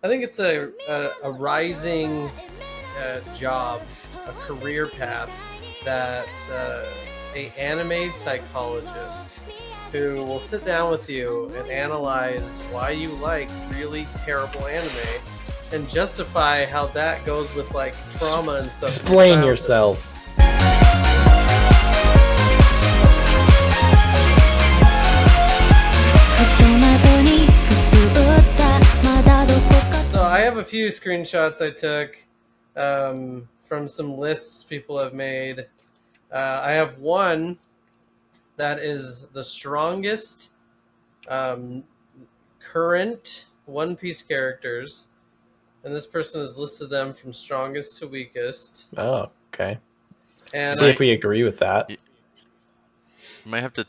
I think it's a rising job, a career path that a anime psychologist who will sit down with you and analyze why you like really terrible anime and justify how that goes with like trauma and stuff from your Explain childhood. yourself. So I have a few screenshots I took from some lists people have made. I have one that is the strongest current One Piece characters, and this person has listed them from strongest to weakest. Oh, okay. And See if we agree with that. You might have to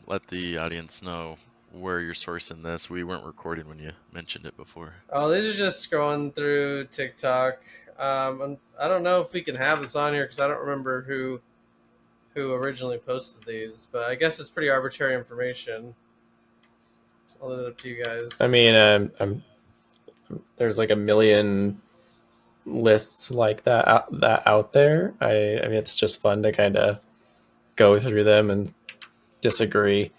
let the audience know where you're sourcing this. We weren't recording when you mentioned it before. Oh, these are just scrolling through TikTok. I don't know if we can have this on here because I don't remember who originally posted these, but I guess it's pretty arbitrary information. I'll leave it up to you guys. I mean, there's like a million lists like that out there. I mean, it's just fun to kind of go through them and disagree.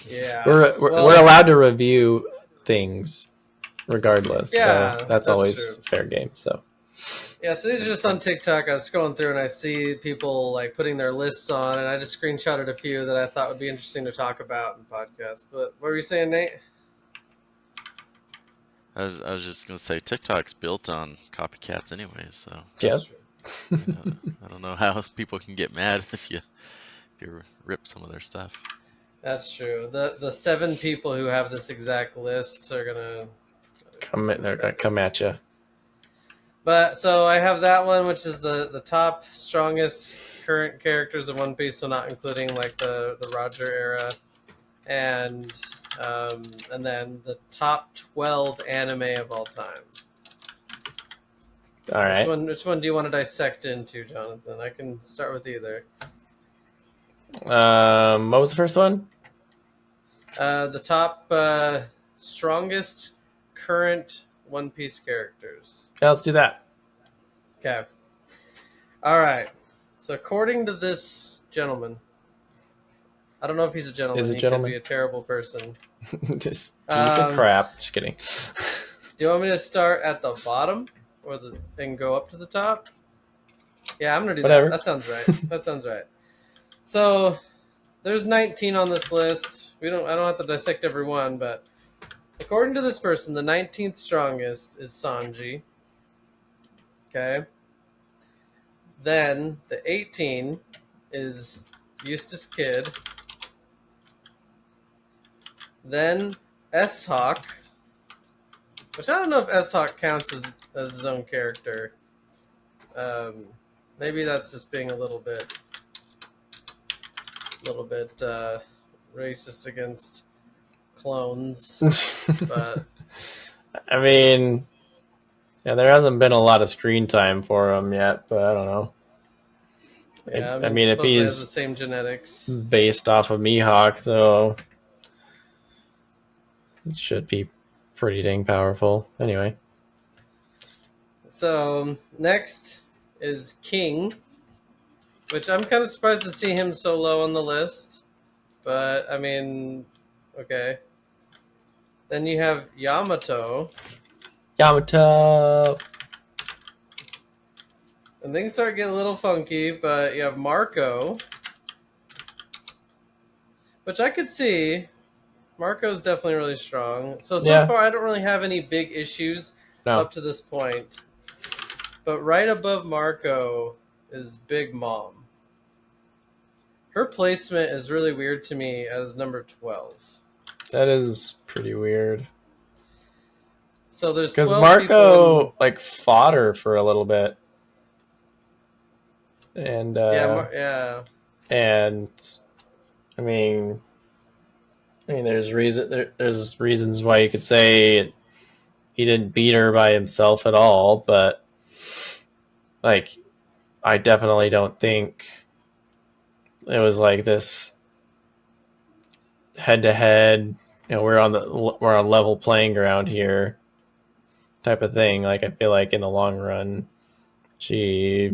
Yeah, we're allowed to review things regardless. Yeah, so that's that's always true. fair game. So yeah, so these are just on TikTok. I was scrolling through and I see people like putting their lists on, and I just screenshotted a few that I thought would be interesting to talk about in the podcast. But what were you saying, Nate? I was just gonna say TikTok's built on copycats anyway, so yeah. I don't know how people can get mad if you rip some of their stuff. That's true. The 7 people who have this exact list are gonna They're gonna come at you. But so I have that one, which is the top strongest current characters of One Piece, so not including like the Roger era, and then the top 12 anime of all time. All right. Which one do you want to dissect into, Jonathan? I can start with either. What was the first one? The top strongest current One Piece characters. Yeah, let's do that. Okay. All right. So according to this gentleman, I don't know if he's a gentleman. Is a he gentleman? could be a terrible person. This piece of crap. Just kidding. Do you want me to start at the bottom and go up to the top? Yeah, I'm gonna do Whatever. that. That sounds right. That sounds right. So there's 19 on this list. I don't have to dissect every one, but according to this person, the 19th strongest is Sanji. Okay. Then the 18 is Eustace Kid. Then S-Hawk, which I don't know if S-Hawk counts as his own character. Maybe that's just being a little bit racist against clones. But I mean, yeah, there hasn't been a lot of screen time for him yet, but I don't know. yeah, I mean if supposedly has he's the same genetics. based off of Mihawk, so it should be pretty dang powerful. Anyway. So next is King, which I'm kind of surprised to see him so low on the list. But I mean, okay. Then you have Yamato. Yamato. And things start getting a little funky, but you have Marco, which I could see. Marco's definitely really strong. So far, I don't really have any big issues up to this point. But right above Marco is Big Mom. Her placement is really weird to me as number 12. That is pretty weird. So there's because Marco like fought her for a little bit, and and I mean there's reasons why you could say he didn't beat her by himself at all, but like I definitely don't think it was like this head to head. We're on level playing ground here. type of thing. Like I feel like in the long run, yeah,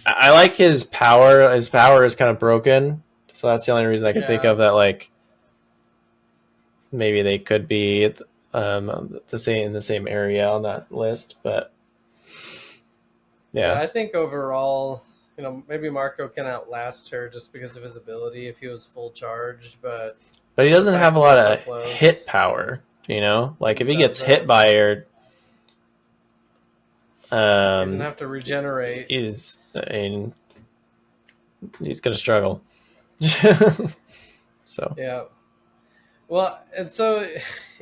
I like his power. His power is kind of broken, so that's the only reason I can think of that. Like maybe they could be the same in the same area on that list, but yeah. I think overall, maybe Marco can outlast her just because of his ability if he was full charged, but he doesn't have a lot of hit power, like if he gets hit by her, he doesn't have to regenerate. He's gonna struggle. So yeah. Well, and so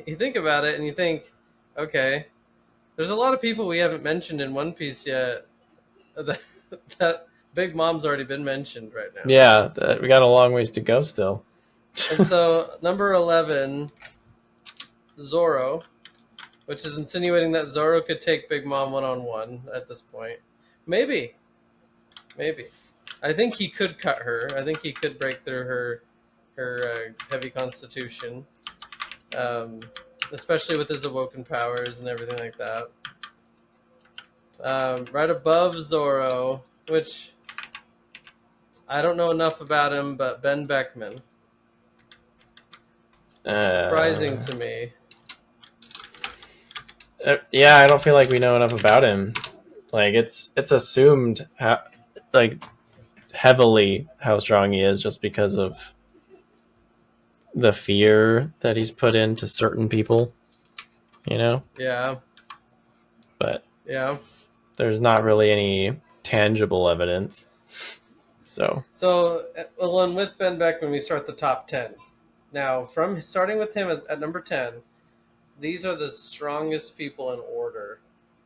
you think about it and you think, okay, there's a lot of people we haven't mentioned in One Piece yet. That Big Mom's already been mentioned right now. Yeah, we got a long ways to go still. And so number 11, Zoro, which is insinuating that Zoro could take Big Mom one-on-one at this point. Maybe. I think he could cut her. I think he could break through her heavy constitution, especially with his awoken powers and everything like that. Right above Zoro, which I don't know enough about him, but Ben Beckman. Surprising to me. Yeah, I don't feel like we know enough about him. Like it's assumed heavily how strong he is just because of the fear that he's put into certain people, Yeah. But yeah, there's not really any tangible evidence. So well, and with Ben Beckman, we start the top 10. Now, from starting with him at number 10, these are the strongest people in order.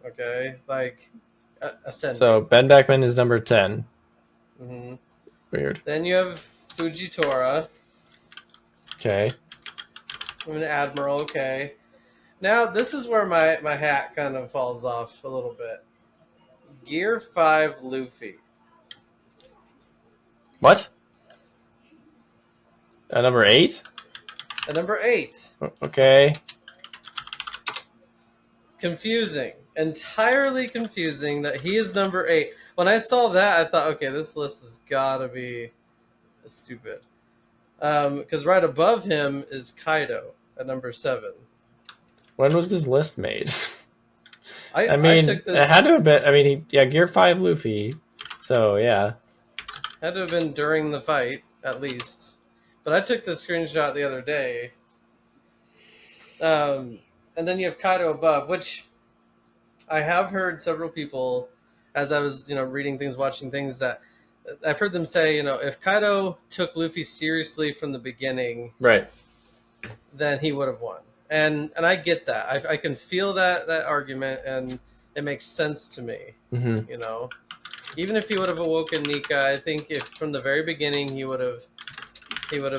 Okay, like ascending. So Ben Beckman is number 10. Mm-hmm. Weird. Then you have Fujitora. Okay. I'm an admiral. Okay. Now this is where my hat kind of falls off a little bit. Gear 5 Luffy. What? At number 8? At number 8. Okay. Confusing. Entirely confusing that he is number 8. When I saw that, I thought, okay, this list has got to be stupid. Because right above him is Kaido at number 7. When was this list made? I mean, it had to have been. I mean, Gear 5 Luffy. So yeah, had to have been during the fight at least. But I took the screenshot the other day. And then you have Kaido above, which I have heard several people, as I was reading things, watching things, that I've heard them say, if Kaido took Luffy seriously from the beginning, right, then he would have won. And I get that. I can feel that argument, and it makes sense to me. Mm-hmm. Even if he would have awoken Nika, I think if from the very beginning he would have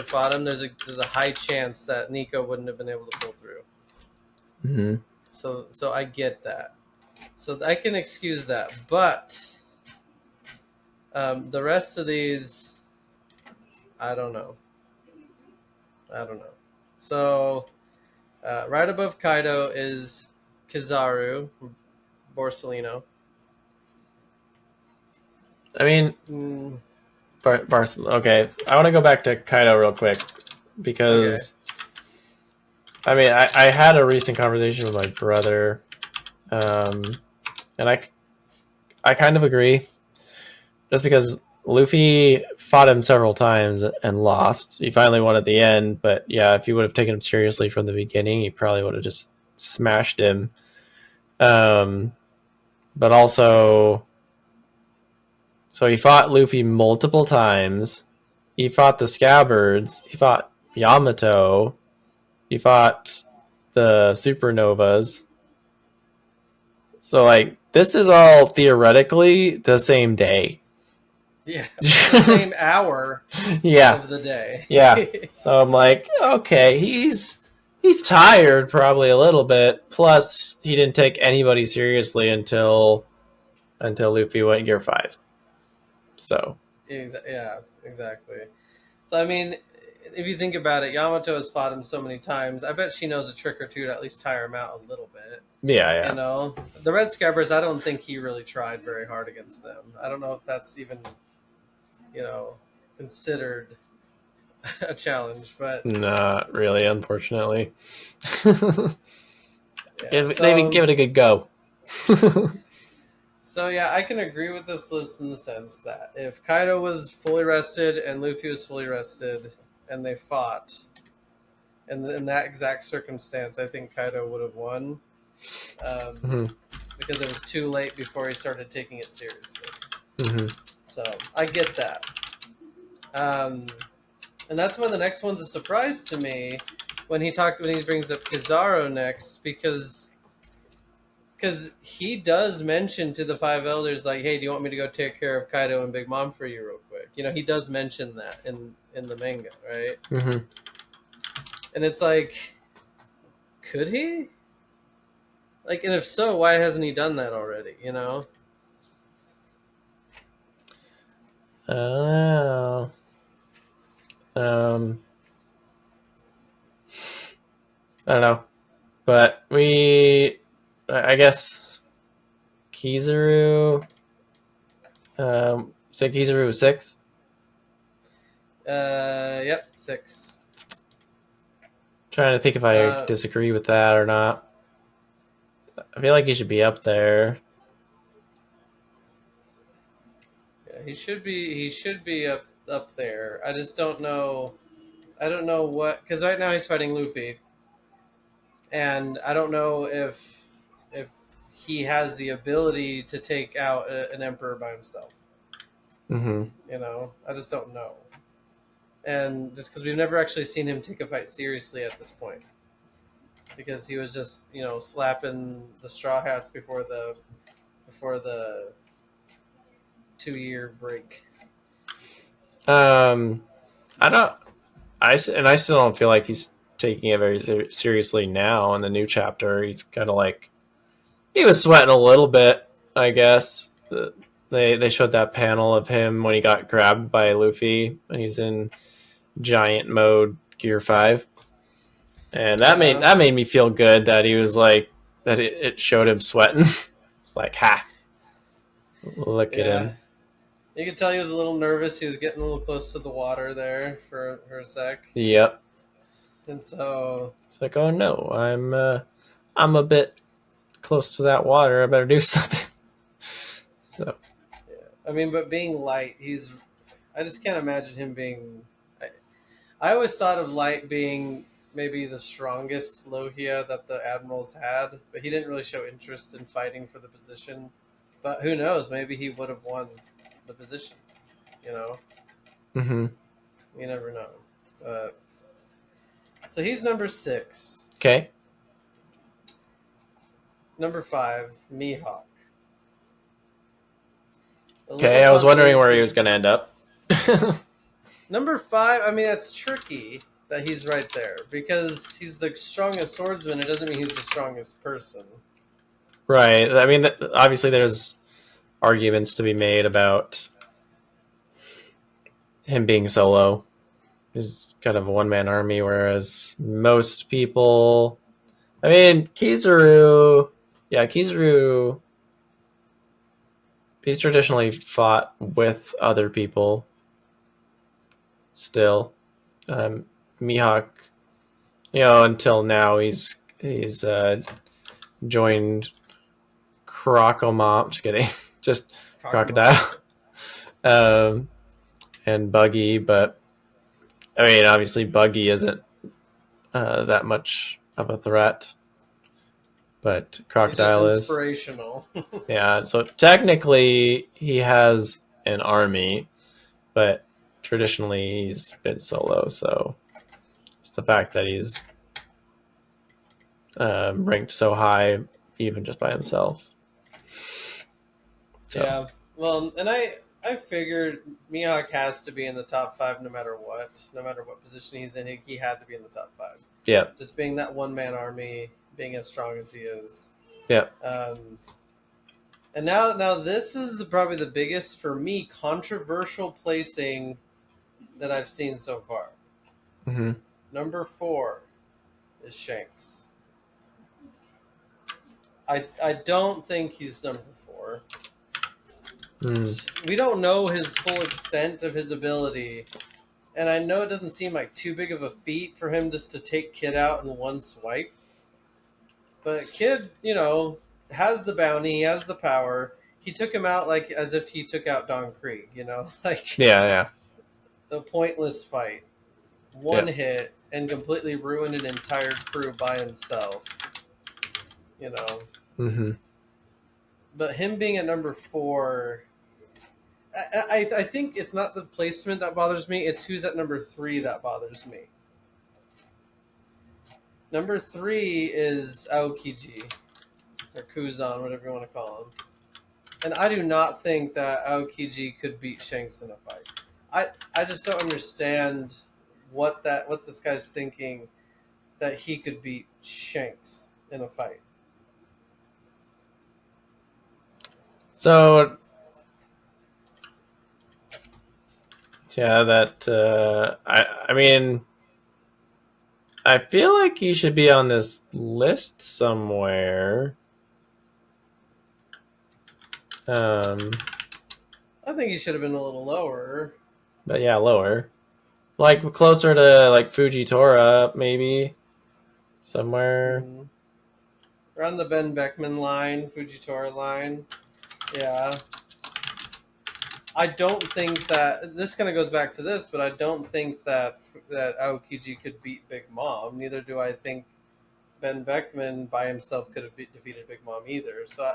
fought him, there's a high chance that Nika wouldn't have been able to pull through. Mm-hmm. So I get that. So I can excuse that, but the rest of these, I don't know. So right above Kaido is Kizaru, Borsalino. I mean, okay. I want to go back to Kaido real quick because, I mean, I had a recent conversation with my brother, and I kind of agree. Just because Luffy fought him several times and lost. He finally won at the end, but yeah, if he would have taken him seriously from the beginning, he probably would have just smashed him. But also, so he fought Luffy multiple times. He fought the Scabbards. He fought Yamato. He fought the Supernovas. So, like, this is all theoretically the same day. Yeah, the same hour of the day. Yeah. So I'm like, okay, he's tired probably a little bit. Plus, he didn't take anybody seriously until Luffy went Gear 5. So yeah, exactly. So I mean, if you think about it, Yamato has fought him so many times. I bet she knows a trick or two to at least tire him out a little bit. Yeah. You know, the Red Scabbers, I don't think he really tried very hard against them. I don't know if that's even, considered a challenge, but Not really, unfortunately. yeah. Give it a good go. So yeah, I can agree with this list in the sense that if Kaido was fully rested and Luffy was fully rested and they fought, and in that exact circumstance, I think Kaido would have won, Mhm. because it was too late before he started taking it seriously. Mhm. So I get that, and that's why the next one's a surprise to me when he brings up Kizaru next, because he does mention to the five elders, like, hey, do you want me to go take care of Kaido and Big Mom for you real quick? He does mention that in the manga, right? Mhm. And it's like, could he? Like, and if so, why hasn't he done that already? Oh. I don't know, but I guess Kizaru. So Kizaru was 6. Yep, 6. Trying to think if I Uh, disagree with that or not. I feel like he should be up there. yeah, he should be. He should be up there. I just don't know. I don't know what, because right now he's fighting Luffy, and I don't know if he has the ability to take out an emperor by himself. Mm-hmm. I just don't know. And just because we've never actually seen him take a fight seriously at this point, because he was just slapping the Straw Hats before the 2-year break. I don't. I still don't feel like he's taking it very seriously now in the new chapter. He's kind of like he was sweating a little bit, I guess. They showed that panel of him when he got grabbed by Luffy when he's in giant mode Gear 5, and Yeah, that made me feel good that he was like that it showed him sweating. It's like, ha, look at yeah. him. You could tell he was a little nervous. He was getting a little close to the water there for a sec, Yep. and so It's like, oh no, I'm a bit close to that water. I better do something. So. yeah. I mean, but being light, I just can't imagine him being. I always thought of Light being maybe the strongest Logia that the admirals had, but he didn't really show interest in fighting for the position. But who knows? Maybe he would have won the position. You know, Mm-hmm. you never know. So he's number 6. Okay. Number 5, Mihawk. A little Okay. I was wondering puzzling where he was because going to end up. number 5. I mean, that's tricky that he's right there because he's the strongest swordsman. It doesn't mean he's the strongest person. Right. I mean, obviously, there's arguments to be made about him being solo. He's kind of a one-man army, whereas most people. I mean, Kizaru. Yeah, Kizaru. He's traditionally fought with other people. Still, Mihawk. Until now, he's joined Crocomom. Just kidding. Just Crocodile. And Buggy, but I mean, obviously, Buggy isn't that much of a threat, but He's just Crocodile is. inspirational. Yeah, so technically, he has an army, but traditionally, he's been solo, so just the fact that he's ranked so high, even just by himself. So. Yeah. Well, and I figured Mihawk has to be in the top 5 no matter what. No matter what position he's in, he had to be in the top 5. Yeah. Just being that one-man army, being as strong as he is. Yeah. And now this is probably the biggest, for me, controversial placing that I've seen so far. Mm-hmm. Number 4 is Shanks. I don't think he's number 4. We don't know his full extent of his ability, and I know it doesn't seem like too big of a feat for him just to take Kid out in one swipe. But Kid, has the bounty, he has the power. He took him out like as if he took out Don Krieg, like Yeah. a pointless fight. One hit and completely ruined an entire crew by himself. Mm-hmm. But him being at number 4, I think it's not the placement that bothers me. It's who's at number 3 that bothers me. Number 3 is Aokiji, or Kuzan, whatever you want to call him. And I do not think that Aokiji could beat Shanks in a fight. I just don't understand what this guy's thinking that he could beat Shanks in a fight. So, yeah, I mean, I feel like he should be on this list somewhere. I think he should have been a little lower. But yeah, lower. Like closer to like Fujitora, maybe. Somewhere. Around the Ben Beckman line, Fujitora line. Yeah. I don't think that this kind of goes back to this, but I don't think that Aokiji could beat Big Mom. Neither do I think Ben Beckman by himself could have defeated Big Mom either. So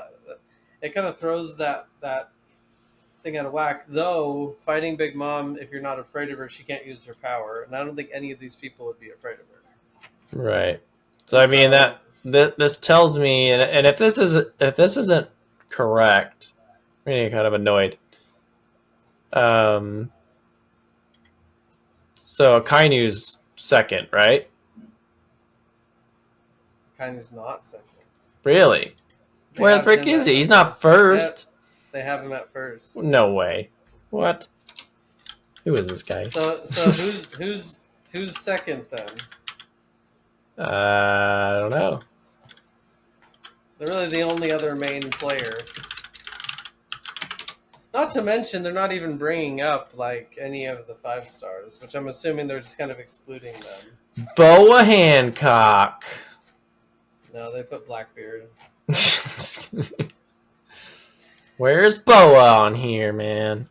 it kind of throws that thing out of whack. Though fighting Big Mom, if you're not afraid of her, she can't use her power, and I don't think any of these people would be afraid of her. Right. So I mean this tells me, and if this isn't correct, I'm getting kind of annoyed. So Kainu's second, right? Kainu's not second. Really? Where the frick is he? He's not first. They have him at first. No way. What? Who is this guy? So who's second then? I don't know. They're really the only other main player. Not to mention, they're not even bringing up like any of the 5 stars, which I'm assuming they're just kind of excluding them. Boa Hancock. No, they put Blackbeard. Where's Boa on here, man?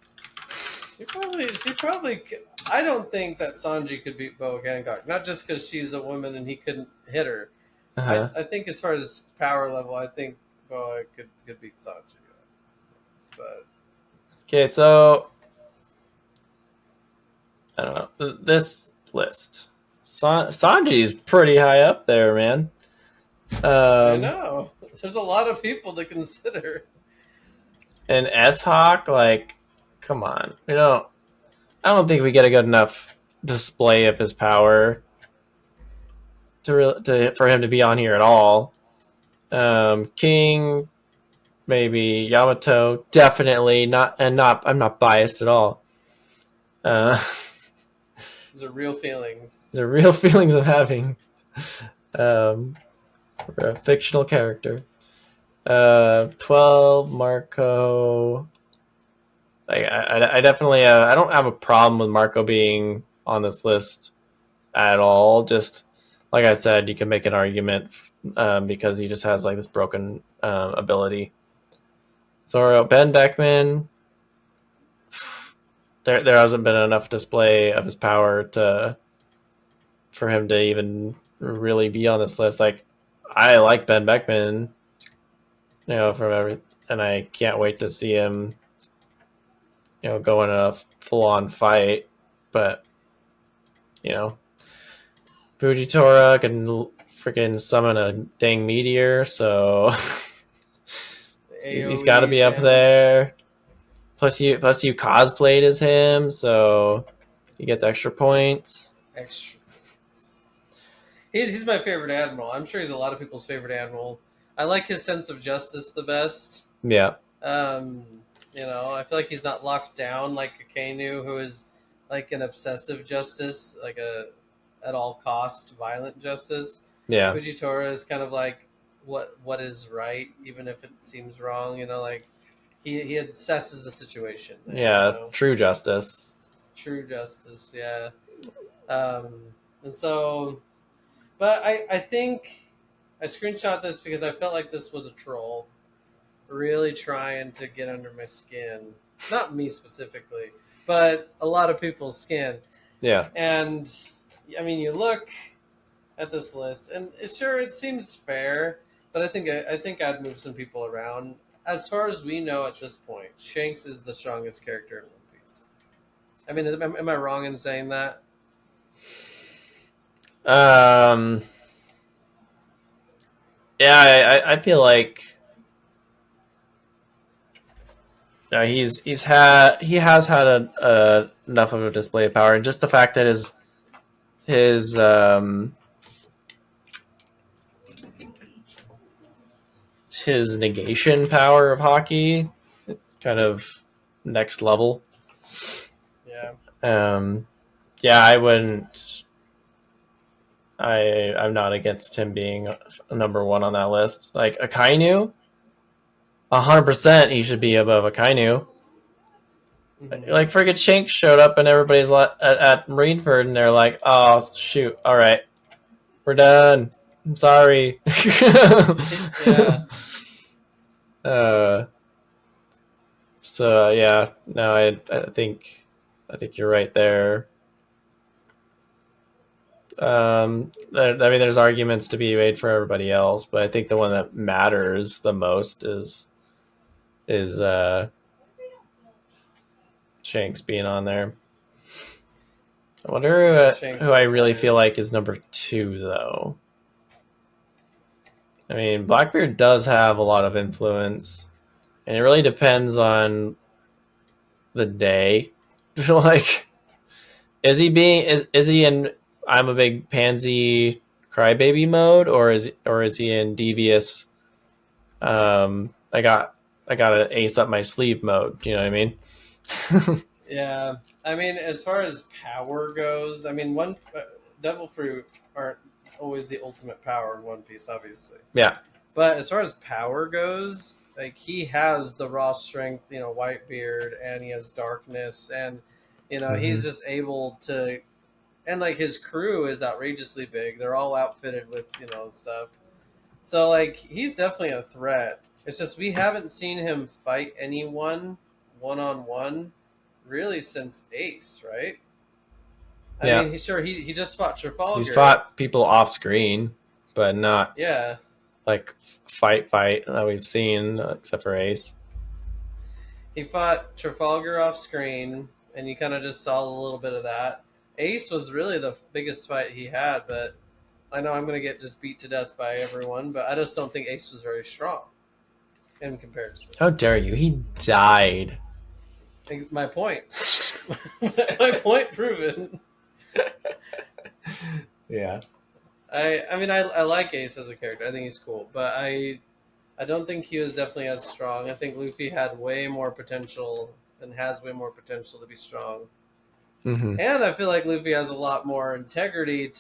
She probably. I don't think that Sanji could beat Boa Hancock. Not just because she's a woman and he couldn't hit her. Uh-huh. I think as far as power level, I think Boa could beat Sanji. But okay, so I don't know this list. Sanji's pretty high up there, man. I know there's a lot of people to consider. And S-Hawk, like, come on. I don't think we get a good enough display of his power for him to be on here at all. King, maybe Yamato, definitely not. I'm not biased at all. These are real feelings. These are real feelings I'm having. For a fictional character. 12, Marco. I definitely I don't have a problem with Marco being on this list at all. Just like I said, you can make an argument because he just has like this broken ability. So Ben Beckman, there hasn't been enough display of his power for him to even really be on this list. Like, I like Ben Beckman, and I can't wait to see him, go in a full-on fight. But, Fujitora can freaking summon a dang meteor, so he's got to be up there. Plus you cosplayed as him, so he gets extra points. He's my favorite admiral. I'm sure he's a lot of people's favorite admiral. I like his sense of justice the best. Yeah. I feel like he's not locked down like a Kainu, who is like an obsessive justice, like a at all cost violent justice. Yeah. Fujitora is kind of like what is right, even if it seems wrong. Like he assesses the situation there. Yeah. True justice. True justice. Yeah. Um, and so, but I think I screenshot this because I felt like this was a troll, really trying to get under my skin. Not me specifically, but a lot of people's skin. Yeah. And I mean, you look at this list, and sure, it seems fair, but I think I'd move some people around. As far as we know at this point, Shanks is the strongest character in One Piece. I mean, am I wrong in saying that? Yeah, I feel like he has had enough of a display of power, and just the fact that his his negation power of hockey, it's kind of next level. Yeah. Yeah, I wouldn't. I'm not against him being a number one on that list. Like Akainu, 100% he should be above Akainu. Mm-hmm. Like friggin' Shanks showed up and everybody's at Marineford and they're like, "Oh shoot, all right, we're done. I'm sorry." Yeah. So yeah, no, I think you're right there. I mean, there's arguments to be made for everybody else, but I think the one that matters the most is Shanks being on there. I wonder Shanks who I on really there. feel like is number 2, though. I mean, Blackbeard does have a lot of influence, and it really depends on the day. Like, is he in I'm a big pansy crybaby mode, or is he in devious? I got an ace up my sleeve mode. You know what I mean? Yeah. I mean, as far as power goes, I mean, Devil Fruit aren't always the ultimate power in One Piece, obviously. Yeah. But as far as power goes, like he has the raw strength, Whitebeard, and he has darkness, and he's just able to, and like his crew is outrageously big. They're all outfitted with stuff. So like he's definitely a threat. It's just we haven't seen him fight anyone one on one really since Ace, right? I Yeah. mean, he just fought Trafalgar. He's fought people off screen, but not Yeah. like fight that we've seen, except for Ace. He fought Trafalgar off screen, and you kind of just saw a little bit of that. Ace was really the biggest fight he had, but I know I'm going to get just beat to death by everyone, but I just don't think Ace was very strong in comparison. How dare you? He died. My point. My point proven. Yeah. I mean, I like Ace as a character. I think he's cool, but I don't think he was definitely as strong. I think Luffy had way more potential and has way more potential to be strong. Mm-hmm. And I feel like Luffy has a lot more integrity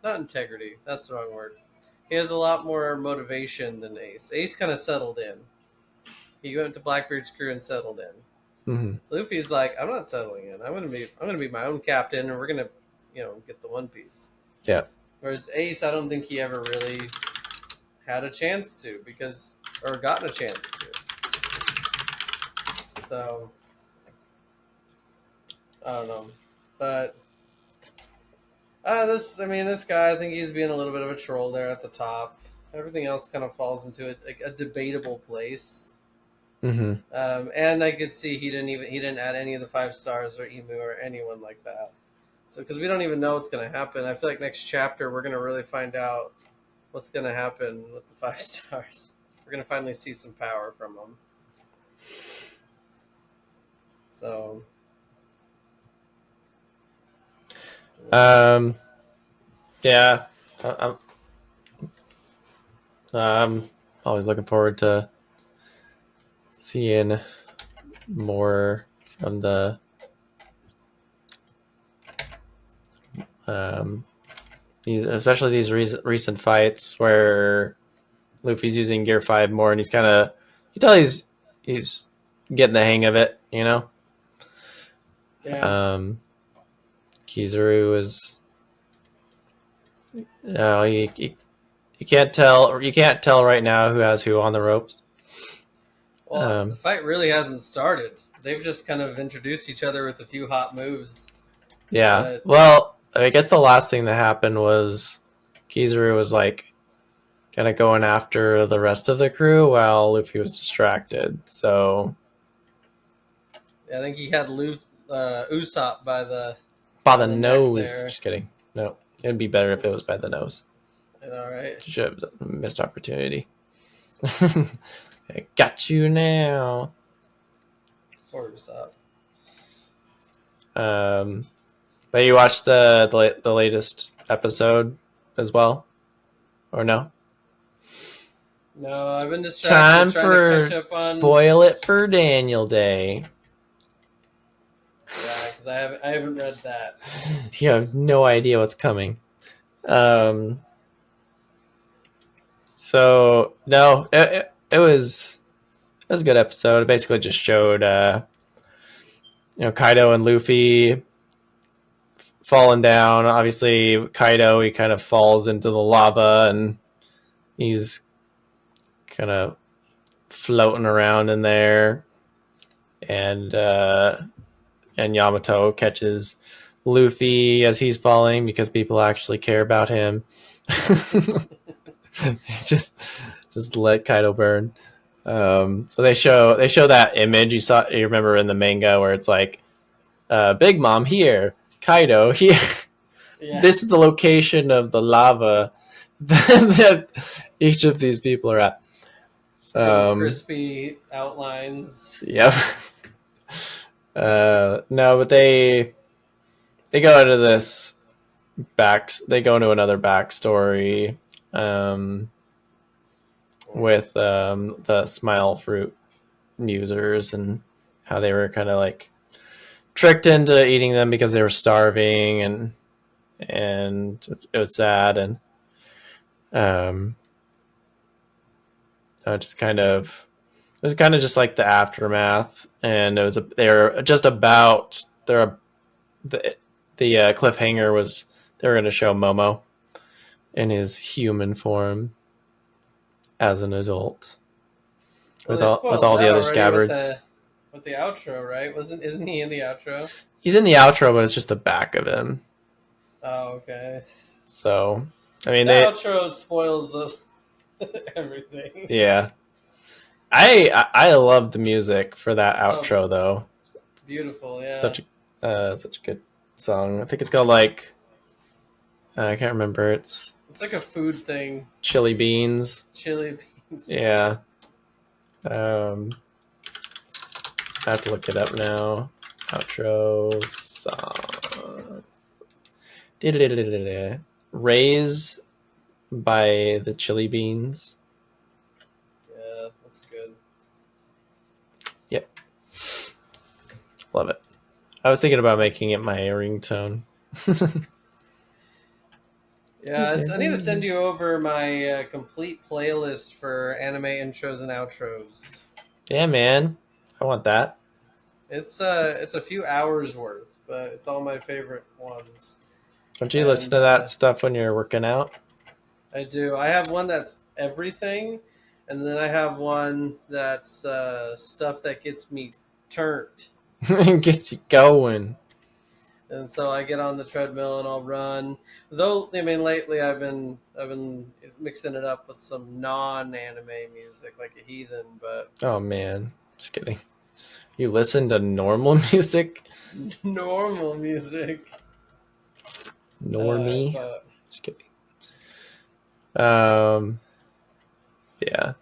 not integrity, that's the wrong word. He has a lot more motivation than Ace. Ace kind of settled in. He went to Blackbeard's crew and settled in. Mm-hmm. Luffy's like, I'm not settling in. I'm gonna be my own captain, and we're gonna, get the One Piece. Yeah. Whereas Ace, I don't think he ever really had a chance to or gotten a chance to. So I don't know, but this guy, I think he's being a little bit of a troll there at the top. Everything else kind of falls into a debatable place. Mm-hmm. And I could see he didn't add any of the 5 stars or Emu or anyone like that. So because we don't even know what's going to happen, I feel like next chapter we're going to really find out what's going to happen with the 5 stars. We're going to finally see some power from them. So. Yeah. I'm always looking forward to seeing more from the especially these recent fights where Luffy's using Gear 5 more, and he's kind of, you tell he's getting the hang of it, you know. Yeah. Kizaru is, you can't tell right now who has who on the ropes. Well, the fight really hasn't started. They've just kind of introduced each other with a few hot moves. Yeah. But Well, I guess the last thing that happened was Kizaru was like kind of going after the rest of the crew while Luffy was distracted. So I think he had Usopp by the neck nose. there. Just kidding. No, it'd be better if it was by the nose. All right. Should have missed opportunity. I got you now. Poor Usopp. But you watched the latest episode as well, or no? No, I've been distracted Time trying for to catch up on. spoil it for Daniel Day. Yeah, because I haven't read that. You have no idea what's coming. So no, it was a good episode. It basically just showed Kaido and Luffy falling down. Obviously, Kaido, he kind of falls into the lava and he's kind of floating around in there, and Yamato catches Luffy as he's falling because people actually care about him. just let Kaido burn. So they show that image you remember in the manga where it's like Big Mom here, Kaido here. Yeah. This is the location of the lava that each of these people are at. Crispy outlines. Yep. No, but they go into this they go into another backstory with the smile fruit users and how they were kind of like tricked into eating them because they were starving, and it was sad, and just kind of it was kind of just like the aftermath, and it was the cliffhanger was they were going to show Momo in his human form as an adult with all the other scabbards. With the outro, right? Isn't he in the outro? He's in the outro, but it's just the back of him. Oh, okay. So, I mean, the outro spoils everything. Yeah, I love the music for that outro though. It's beautiful, yeah. Such a good song. I think it's called like I can't remember. It's like a food thing. Chili beans. Chili beans. Yeah. I have to look it up now. Outro song. Raise by the Chili Beans. Yeah, that's good. Yep. Love it. I was thinking about making it my ringtone. Yeah, I need to send you over my complete playlist for anime intros and outros. Yeah, man. I want that. It's a few hours worth, but it's all my favorite ones. Don't you listen to that stuff when you're working out? I do. I have one that's everything, and then I have one that's stuff that gets me turned. Gets you going. And so I get on the treadmill and I'll run. Though I mean, lately I've been mixing it up with some non-anime music, like a heathen. But oh man, just kidding. You listen to normal music? Normal music. Normie. Just kidding. Yeah.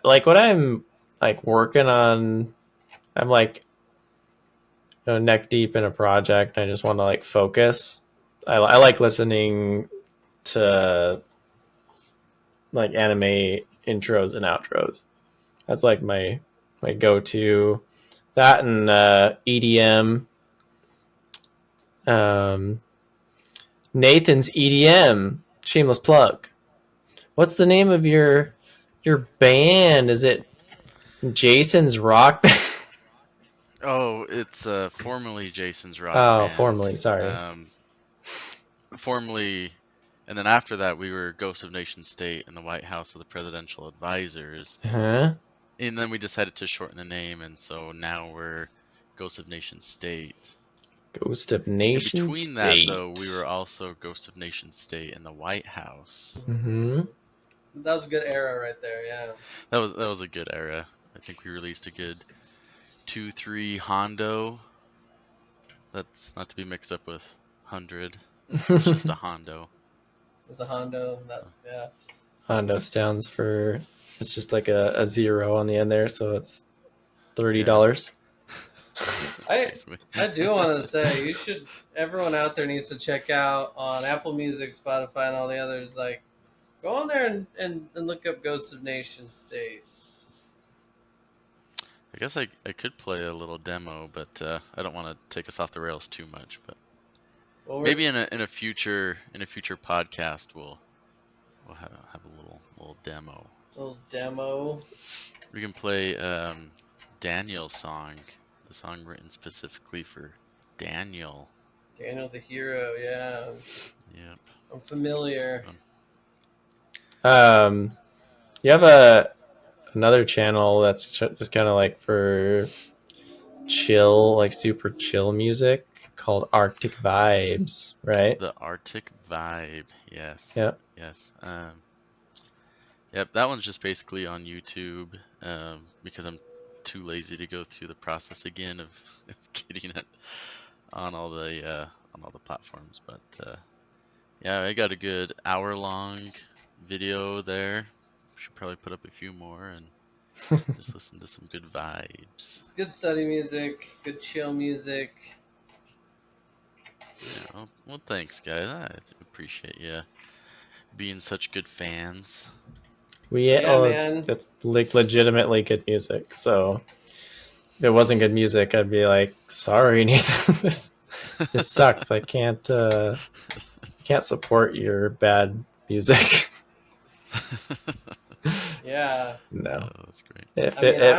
Like when I'm like working on, I'm like neck deep in a project and I just want to like focus. I like listening to like anime intros and outros. That's like my go-to. That and EDM. Nathan's EDM. Shameless plug. What's the name of your band? Is it Jason's Rock Band? Oh, it's formerly Jason's Rock Oh, Band. formerly. Sorry. Formerly, and then after that, we were Ghost of Nation State in the White House of the Presidential Advisors. Huh? And then we decided to shorten the name, and so now we're Ghost of Nation State. Ghost of In Nation between that, State. though, we were also Ghost of Nation State in the White House. Mm-hmm. That was a good era right there. Yeah. That was a good era. I think we released a good 2-3 Hondo. That's not to be mixed up with 100. It's just a Hondo. It was a Hondo. Yeah. Hondo stands for, it's just like a zero on the end there, so it's $30. I do want to say everyone out there needs to check out on Apple Music, Spotify, and all the others. Like, go on there and look up Ghosts of Nation State. I guess I could play a little demo, but I don't want to take us off the rails too much. But maybe in a future podcast we'll have a little demo. Little demo. We can play Daniel's song, the song written specifically for Daniel. Daniel the hero. Yeah. Yep. I'm familiar. You have another channel that's just kind of like for chill, like super chill music called Arctic Vibes, right? The Arctic Vibe, yes. Yep. Yes. Yep, that one's just basically on YouTube because I'm too lazy to go through the process again of getting it on all the platforms. But yeah, I got a good hour-long video there. Should probably put up a few more and just listen to some good vibes. It's good study music, good chill music. Yeah, well, thanks, guys. I appreciate you being such good fans. Man. It's like legitimately good music. So if it wasn't good music, I'd be like, sorry, Nathan, this sucks. I can't support your bad music. Yeah. No. Oh, that's great. If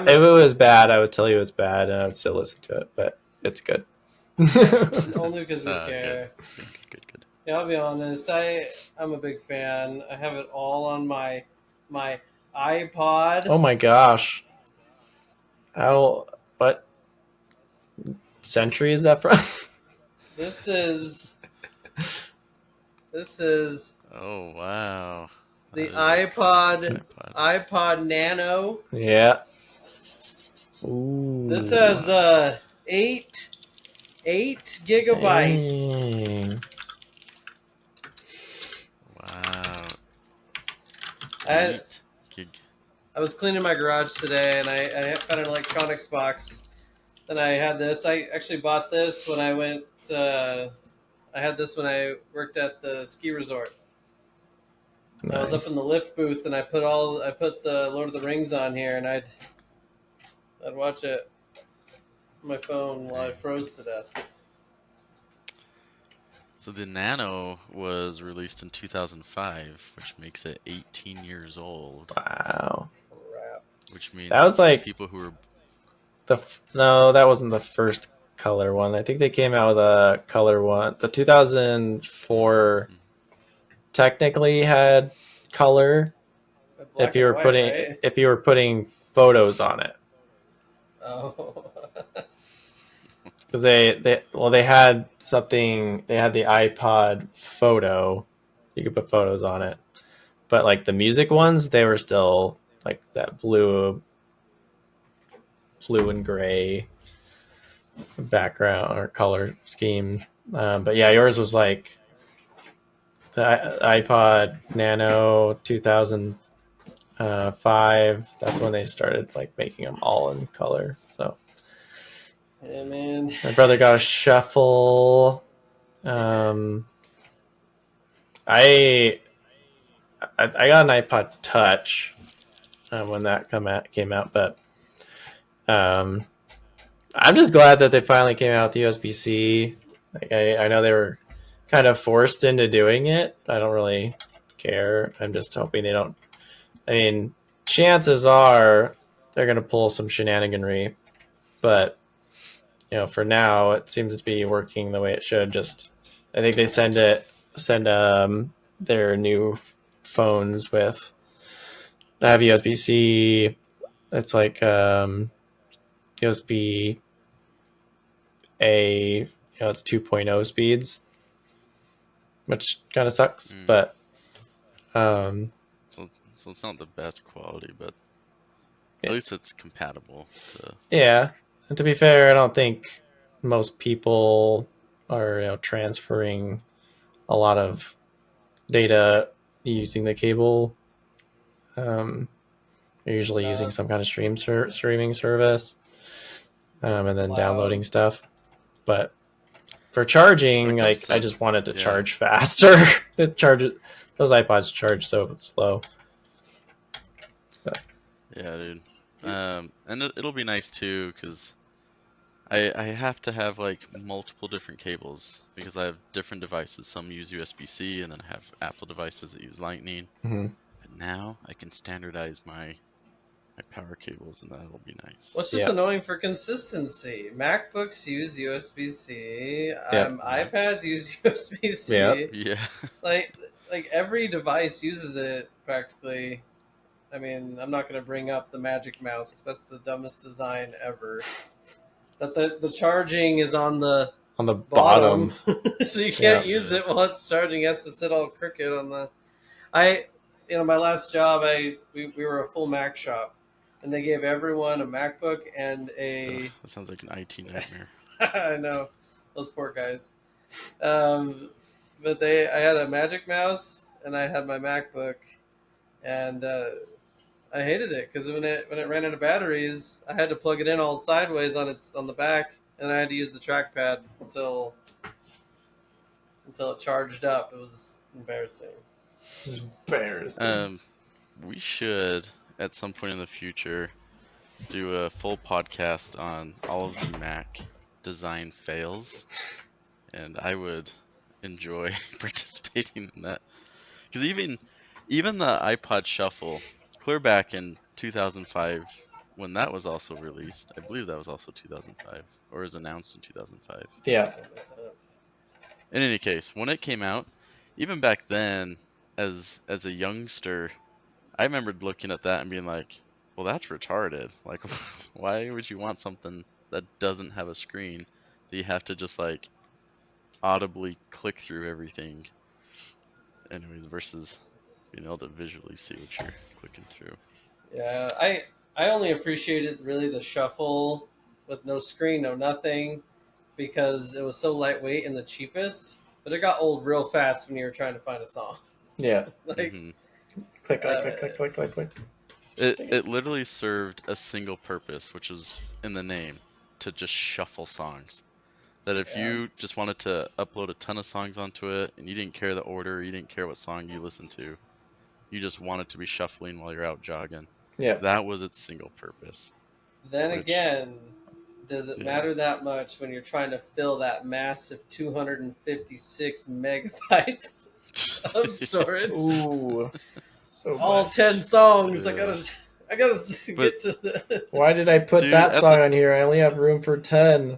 it was bad, I would tell you it's bad, and I would still listen to it. But it's good. Only because we care. Good. Yeah, I'll be honest. I'm a big fan. I have it all on my iPod. Oh my gosh! What century is that from? This is. Oh wow! The iPod Nano. Yeah. Ooh. This has 8 gigabytes. Dang. Wow. I was cleaning my garage today, and I found an electronics box. Then I had this. I actually bought this when I went. I had this when I worked at the ski resort. Nice. I was up in the lift booth, and I put the Lord of the Rings on here, and I'd watch it on my phone while I froze to death. So the Nano was released in 2005, which makes it 18 years old. Wow. Crap. Which means that was like people who were no, that wasn't the first color one. I think they came out with a color one. The 2004 technically had color if you were putting photos on it. Oh. Because they had something. They had the iPod Photo. You could put photos on it, but like the music ones, they were still like that blue and gray background or color scheme. But yeah, yours was like the iPod Nano 2005. That's when they started like making them all in color. So. Yeah, man. My brother got a shuffle. I got an iPod Touch when that came out, but I'm just glad that they finally came out with USB-C. Like I know they were kind of forced into doing it. I don't really care. I'm just hoping they don't. I mean, chances are they're going to pull some shenaniganry, but for now, it seems to be working the way it should. Just, I think they send their new phones with have USB-C. It's like USB A. It's 2.0 speeds, which kind of sucks. Mm. But um, So it's not the best quality, but Yeah. at least it's compatible to. yeah, and to be fair, I don't think most people are transferring a lot of data using the cable. They're usually using some kind of streaming service, and then downloading stuff. But for When charging, it comes I to just wanted to yeah, charge faster. Those iPods charge so slow. yeah, dude. And it'll be nice too, because I have to have like multiple different cables because I have different devices. Some use USB-C, and then I have Apple devices that use Lightning. Mm-hmm. But now I can standardize my power cables, and that'll be nice. What's just annoying for consistency? MacBooks use USB-C. iPads use USB-C. Yep. Yeah. Like every device uses it practically. I mean, I'm not going to bring up the Magic Mouse because that's the dumbest design ever. That the charging is on the bottom. so you can't use it while it's charging. It has to sit all crooked on the. My last job, we were a full Mac shop, and they gave everyone a MacBook and a. Ugh, that sounds like an IT nightmare. I know, those poor guys. But I had a Magic Mouse and I had my MacBook, and I hated it because when it ran out of batteries, I had to plug it in all sideways on the back, and I had to use the trackpad until it charged up. It was embarrassing. It's embarrassing. We should at some point in the future do a full podcast on all of the Mac design fails, and I would enjoy participating in that. Because even the iPod Shuffle, clear back in 2005, when that was also released, I believe that was also 2005, or was announced in 2005. Yeah. In any case, when it came out, even back then, as a youngster, I remembered looking at that and being like, well, that's retarded. Like, why would you want something that doesn't have a screen that you have to just like audibly click through everything? Anyways, versus being able to visually see what you're clicking through. Yeah, I only appreciated really the Shuffle with no screen, no nothing, because it was so lightweight and the cheapest. But it got old real fast when you were trying to find a song. Yeah. Like click, click, click, click, click, click. It literally served a single purpose, which was in the name, to just shuffle songs. That if you just wanted to upload a ton of songs onto it and you didn't care the order, you didn't care what song you listened to, you just wanted to be shuffling while you're out jogging. Yeah. That was its single purpose. Then again, does it matter that much when you're trying to fill that massive 256 megabytes of storage? Ooh, so all much. 10 songs. Yeah. I gotta get to the. Why did I put that song on here? I only have room for 10.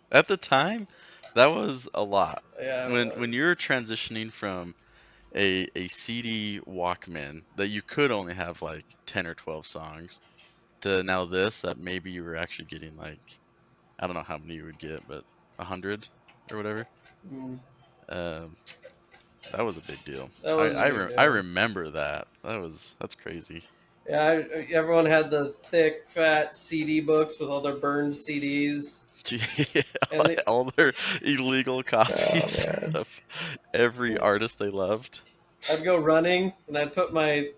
At the time, that was a lot. Yeah. When you're transitioning from a CD Walkman that you could only have like 10 or 12 songs to now this that maybe you were actually getting like, I don't know how many you would get, but 100 or whatever. That was a big deal. I remember that. That's crazy. Yeah, everyone had the thick, fat CD books with all their burned CDs. And all their illegal copies of every artist they loved. I'd go running and I'd put my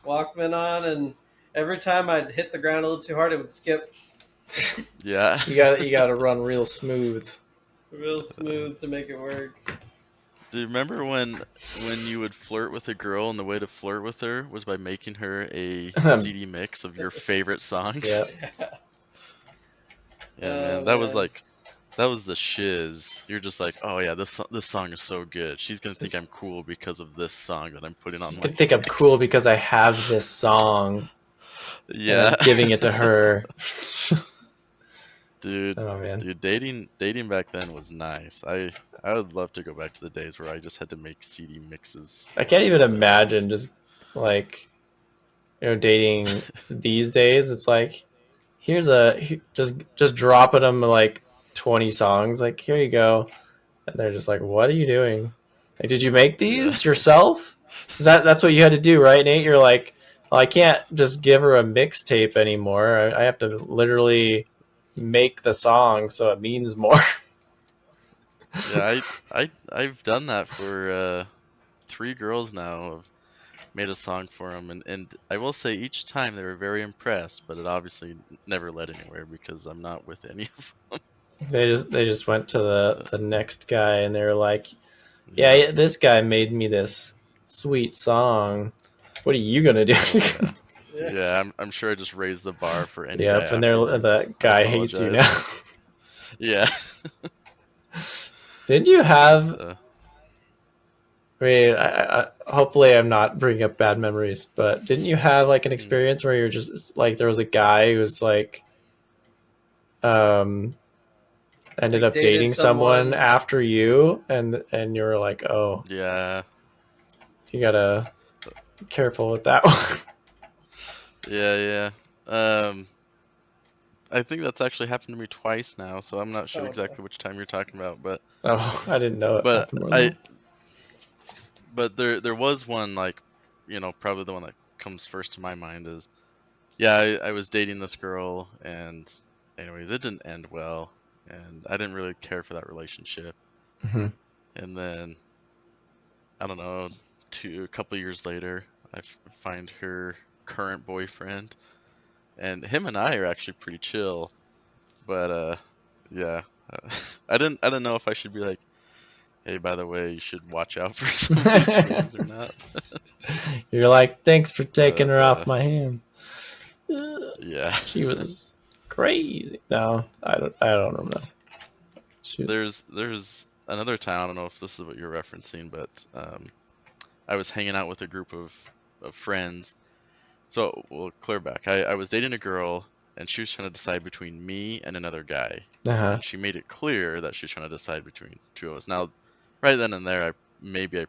Walkman on, and every time I'd hit the ground a little too hard, it would skip. Yeah. You gotta run real smooth. Real smooth to make it work. Do you remember when you would flirt with a girl and the way to flirt with her was by making her a CD mix of your favorite songs? Yeah. Yeah, man. That was like the shiz. You're just like, oh yeah, this song is so good. She's gonna think I'm cool because of this song that I'm putting on She's my gonna think I'm mix. cool because I have this song and Yeah, I'm giving it to her. dude, Oh man, dating back then was nice. I would love to go back to the days where I just had to make CD mixes. I can't even Girls I liked. imagine just like dating these days. It's like just dropping them like 20 songs. Like here you go, and they're just like, what are you doing? Like, did you make Yeah. these yourself? That's what you had to do, right, Nate? You're like, well, I can't just give her a mixtape anymore. I have to literally make the song so it means more. Yeah, I've done that for 3 girls now. I've made a song for them, and I will say each time they were very impressed, but it obviously never led anywhere because I'm not with any of them. They just went to the next guy and they were like, Yeah. yeah, this guy made me this sweet song. What are you gonna do? Oh yeah. Yeah, I'm sure I just raised the bar for any guy Yep, and afterwards. the I guy hates you apologize. now. Yeah. Didn't you have? But, I mean, hopefully I'm not bringing up bad memories, but didn't you have like an mm, experience where you're just like there was a guy who was like um ended Like up dated dating someone someone. after you, and you were like, oh, yeah. you gotta be careful with that one. Yeah, yeah. I think that's actually happened to me twice now, so I'm not sure Oh no. exactly which time you're talking about, Oh, I didn't know it but happened more than I that. but there was one, like, probably the one that comes first to my mind is, yeah, I was dating this girl, and anyways, it didn't end well, and I didn't really care for that relationship. Mm-hmm. And then I don't know, a couple years later, I find her current boyfriend, and him and I are actually pretty chill, but yeah, I didn't know if I should be like, hey, by the way, you should watch out for some of these things or not. You're like, thanks for taking But her off my hands. yeah, She was crazy. No, I don't know. Shoot. there's another time. I don't know if this is what you're referencing, but I was hanging out with a group of friends. So we'll clear back. I was dating a girl, and she was trying to decide between me and another guy, Uh-huh. and she made it clear that she was trying to decide between two of us. Now, right then and there, I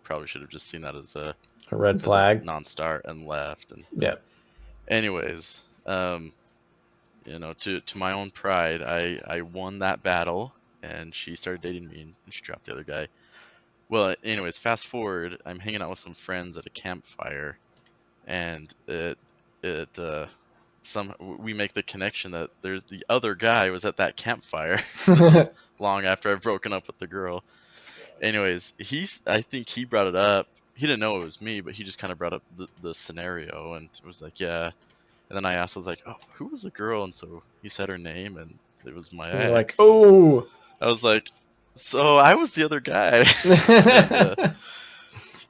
probably should have just seen that A red as a flag. non-start and left. And Yeah. anyways, to my own pride, I won that battle, and she started dating me, and she dropped the other guy. Well, anyways, fast forward, I'm hanging out with some friends at a campfire, and we make the connection that there's the other guy was at that campfire. This was long after I've broken up with the girl. Anyways, I think he brought it up. He didn't know it was me, but he just kind of brought up the scenario, and it was like, yeah. And then I asked, I was like, oh, who was the girl? And so he said her name, and it was my You're like, ex. And oh. I was like, so I was the other guy. And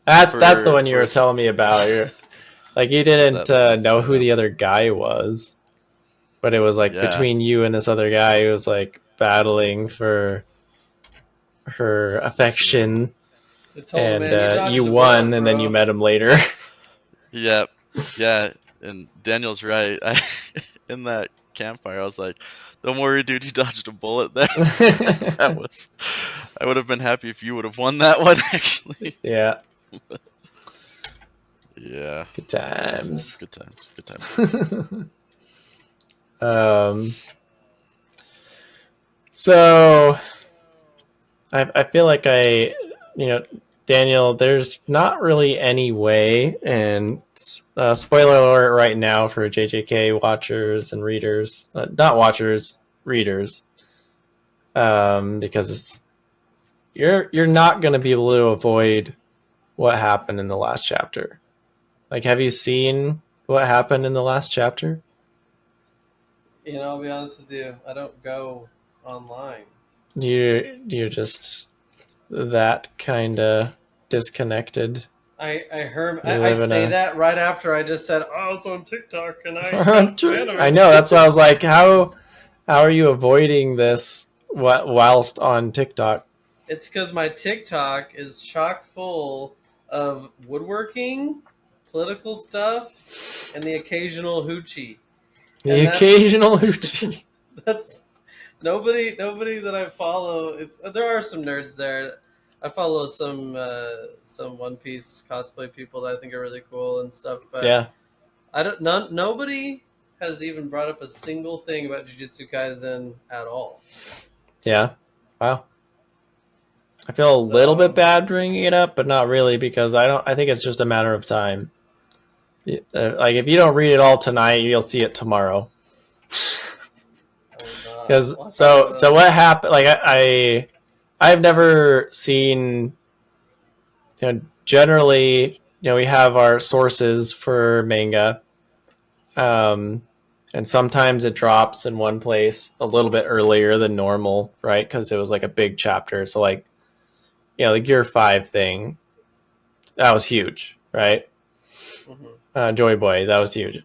That's the for one you for were telling me about. You're like, you was didn't that the one? know who Yeah. the other guy was, but it was like Yeah. between you and this other guy who was like battling for her So affection, So told him, and man, you you dodged a won, bullet, and then you bro. met him later. yeah, yeah. And Daniel's right. In that campfire, I was like, "Don't worry, dude. You dodged a bullet there." I would have been happy if you would have won that one, actually. Yeah, Yeah. good Anyways, times. good times. Good times. Good times. um, so I feel like Daniel, there's not really any way, and spoiler alert right now for JJK watchers and readers, not watchers, readers, because you're not going to be able to avoid what happened in the last chapter. Like, have you seen what happened in the last chapter? I'll be honest with you. I don't go online. You're just that kind of disconnected. I say that right after I just said, I was on TikTok and I got some anime I know, that's why I was like, how are you avoiding this whilst on TikTok? It's because my TikTok is chock full of woodworking, political stuff, and the occasional hoochie. The And occasional hoochie. that's nobody that I follow. It's there are some nerds there. I follow some One Piece cosplay people that I think are really cool and stuff. But Yeah. nobody has even brought up a single thing about Jujutsu Kaisen at all. Yeah. Wow. I feel a little bit So bad bringing it up, but not really because I think it's just a matter of time. Like if you don't read it all tonight, you'll see it tomorrow. Because so what happened? Like I've never seen. Generally, we have our sources for manga, and sometimes it drops in one place a little bit earlier than normal, right? Because it was like a big chapter. So like, the Gear 5 thing, that was huge, right? Joy Boy, that was huge.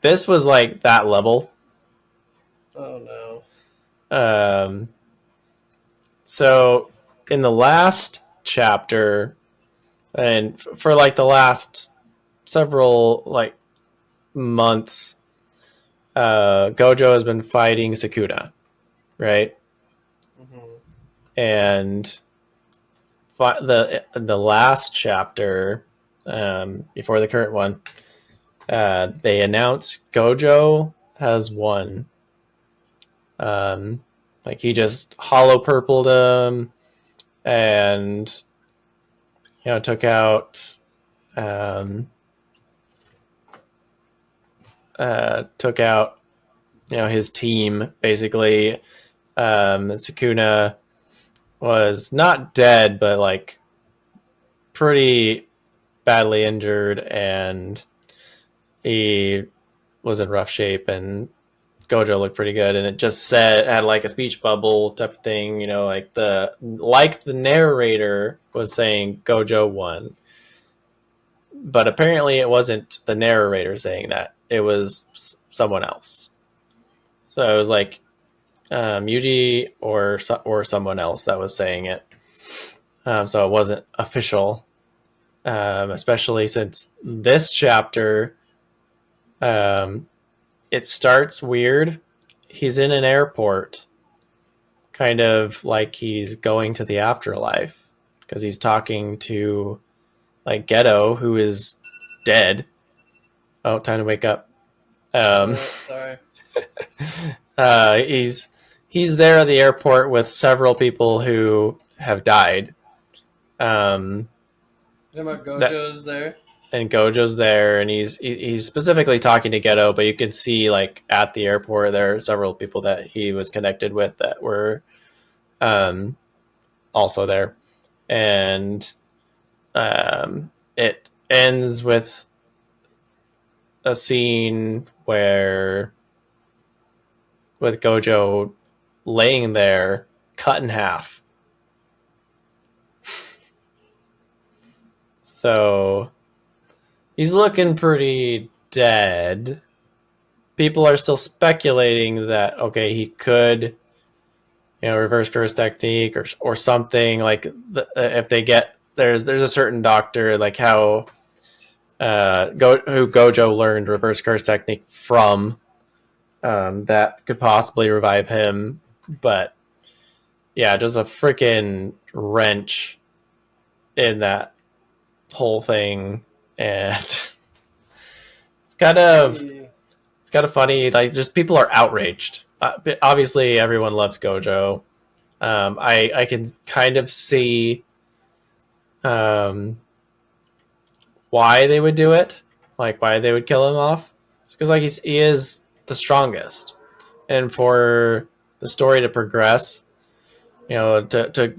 This was like that level. Oh no. So in the last chapter, and for like the last several like months, Gojo has been fighting Sukuna, right? And the last chapter, before the current one, they announce Gojo has won. Like he just hollow purpled him, and took out his team basically. Sukuna was not dead, but like pretty badly injured, and he was in rough shape, and Gojo looked pretty good, and it just had like a speech bubble type of thing, like the narrator was saying Gojo won, but apparently it wasn't the narrator saying that; it was someone else. So it was like Yuji or someone else that was saying it. So it wasn't official, especially since this chapter, it starts weird. He's in an airport, kind of like he's going to the afterlife, because he's talking to like Ghetto, who is dead. Oh, time to wake up. sorry. He's there at the airport with several people who have died. Gojo's there, and Gojo's there, and he's specifically talking to Ghetto, but you can see like at the airport there are several people that he was connected with that were also there, and it ends with a scene where with Gojo laying there cut in half. So he's looking pretty dead. People are still speculating that, okay, he could, reverse curse technique or something, like if they get, there's a certain doctor, like how who Gojo learned reverse curse technique from, that could possibly revive him. But yeah, just a freaking wrench in that whole thing, and it's kind of funny. Like, just people are outraged. Obviously, everyone loves Gojo. I can kind of see why they would do it, like why they would kill him off, because like he is the strongest, and for the story to progress, to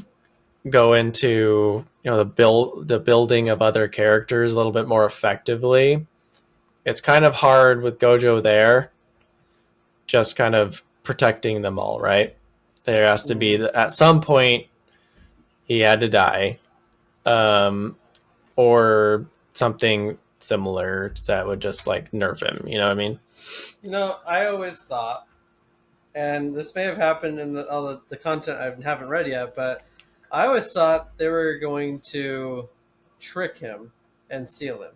go into the building of other characters a little bit more effectively. It's kind of hard with Gojo there, just kind of protecting them all, right? There has to be at some point he had to die, or something similar that would just like nerf him. You know what I mean? I always thought, and this may have happened in all the content I haven't read yet, but I always thought they were going to trick him and seal him,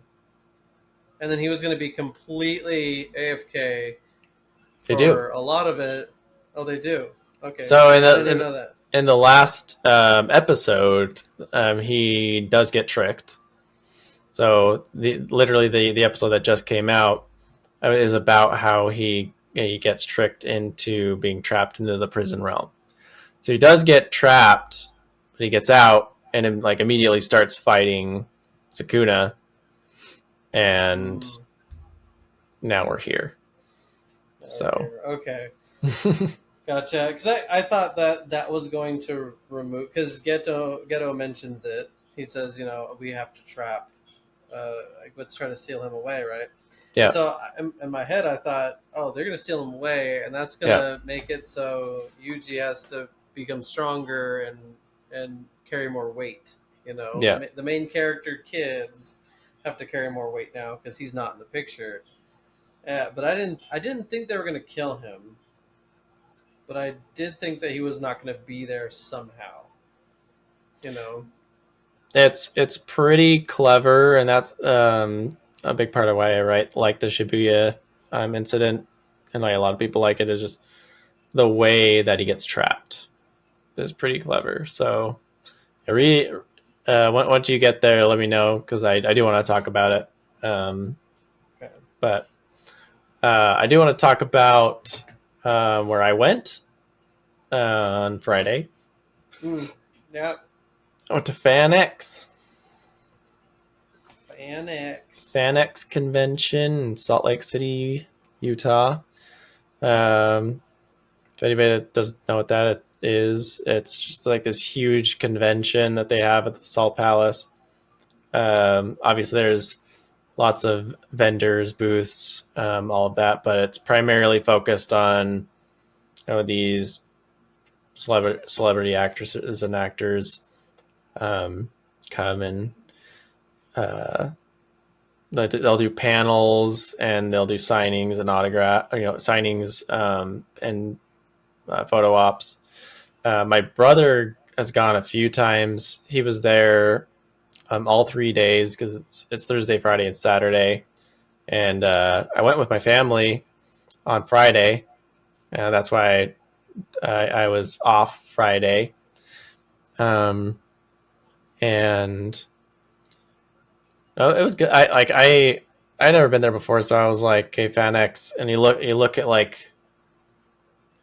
and then he was going to be completely AFK They do. for a lot of it. Oh, they do. Okay, So I didn't know that. in the last episode, he does get tricked. So literally the episode that just came out is about how he gets tricked into being trapped into the prison realm. So he does get trapped, but he gets out and then, like, immediately starts fighting Sukuna, and now we're here. So okay. Gotcha. Because I thought that was going to remove, because Geto mentions it. He says, we have to trap. Let's try to seal him away, right? yeah. And so in my head, I thought, oh, they're going to seal him away, and that's going to make it so Yuji has to become stronger and carry more weight. Yeah. The main character kids have to carry more weight now because he's not in the picture. But I didn't think they were going to kill him. But I did think that he was not going to be there somehow. It's pretty clever, and that's a big part of why I like the Shibuya incident, and like a lot of people like it, is just the way that he gets trapped is pretty clever. So once you get there, let me know, because I do want to talk about it. Okay. But I do want to talk about where I went on Friday. Yeah. I went to FanX. FanX convention in Salt Lake City, Utah. If anybody doesn't know what that is, it's just like this huge convention that they have at the Salt Palace. Obviously, there's lots of vendors, booths, all of that, but it's primarily focused on these celebrity actresses and actors come and they'll do panels, and they'll do signings and signings and photo ops. My brother has gone a few times. He was there all 3 days, because it's Thursday, Friday, and Saturday. And I went with my family on Friday. That's why I was off Friday. And it was good. I never been there before, so I was like, okay, FanX, and you look at, like,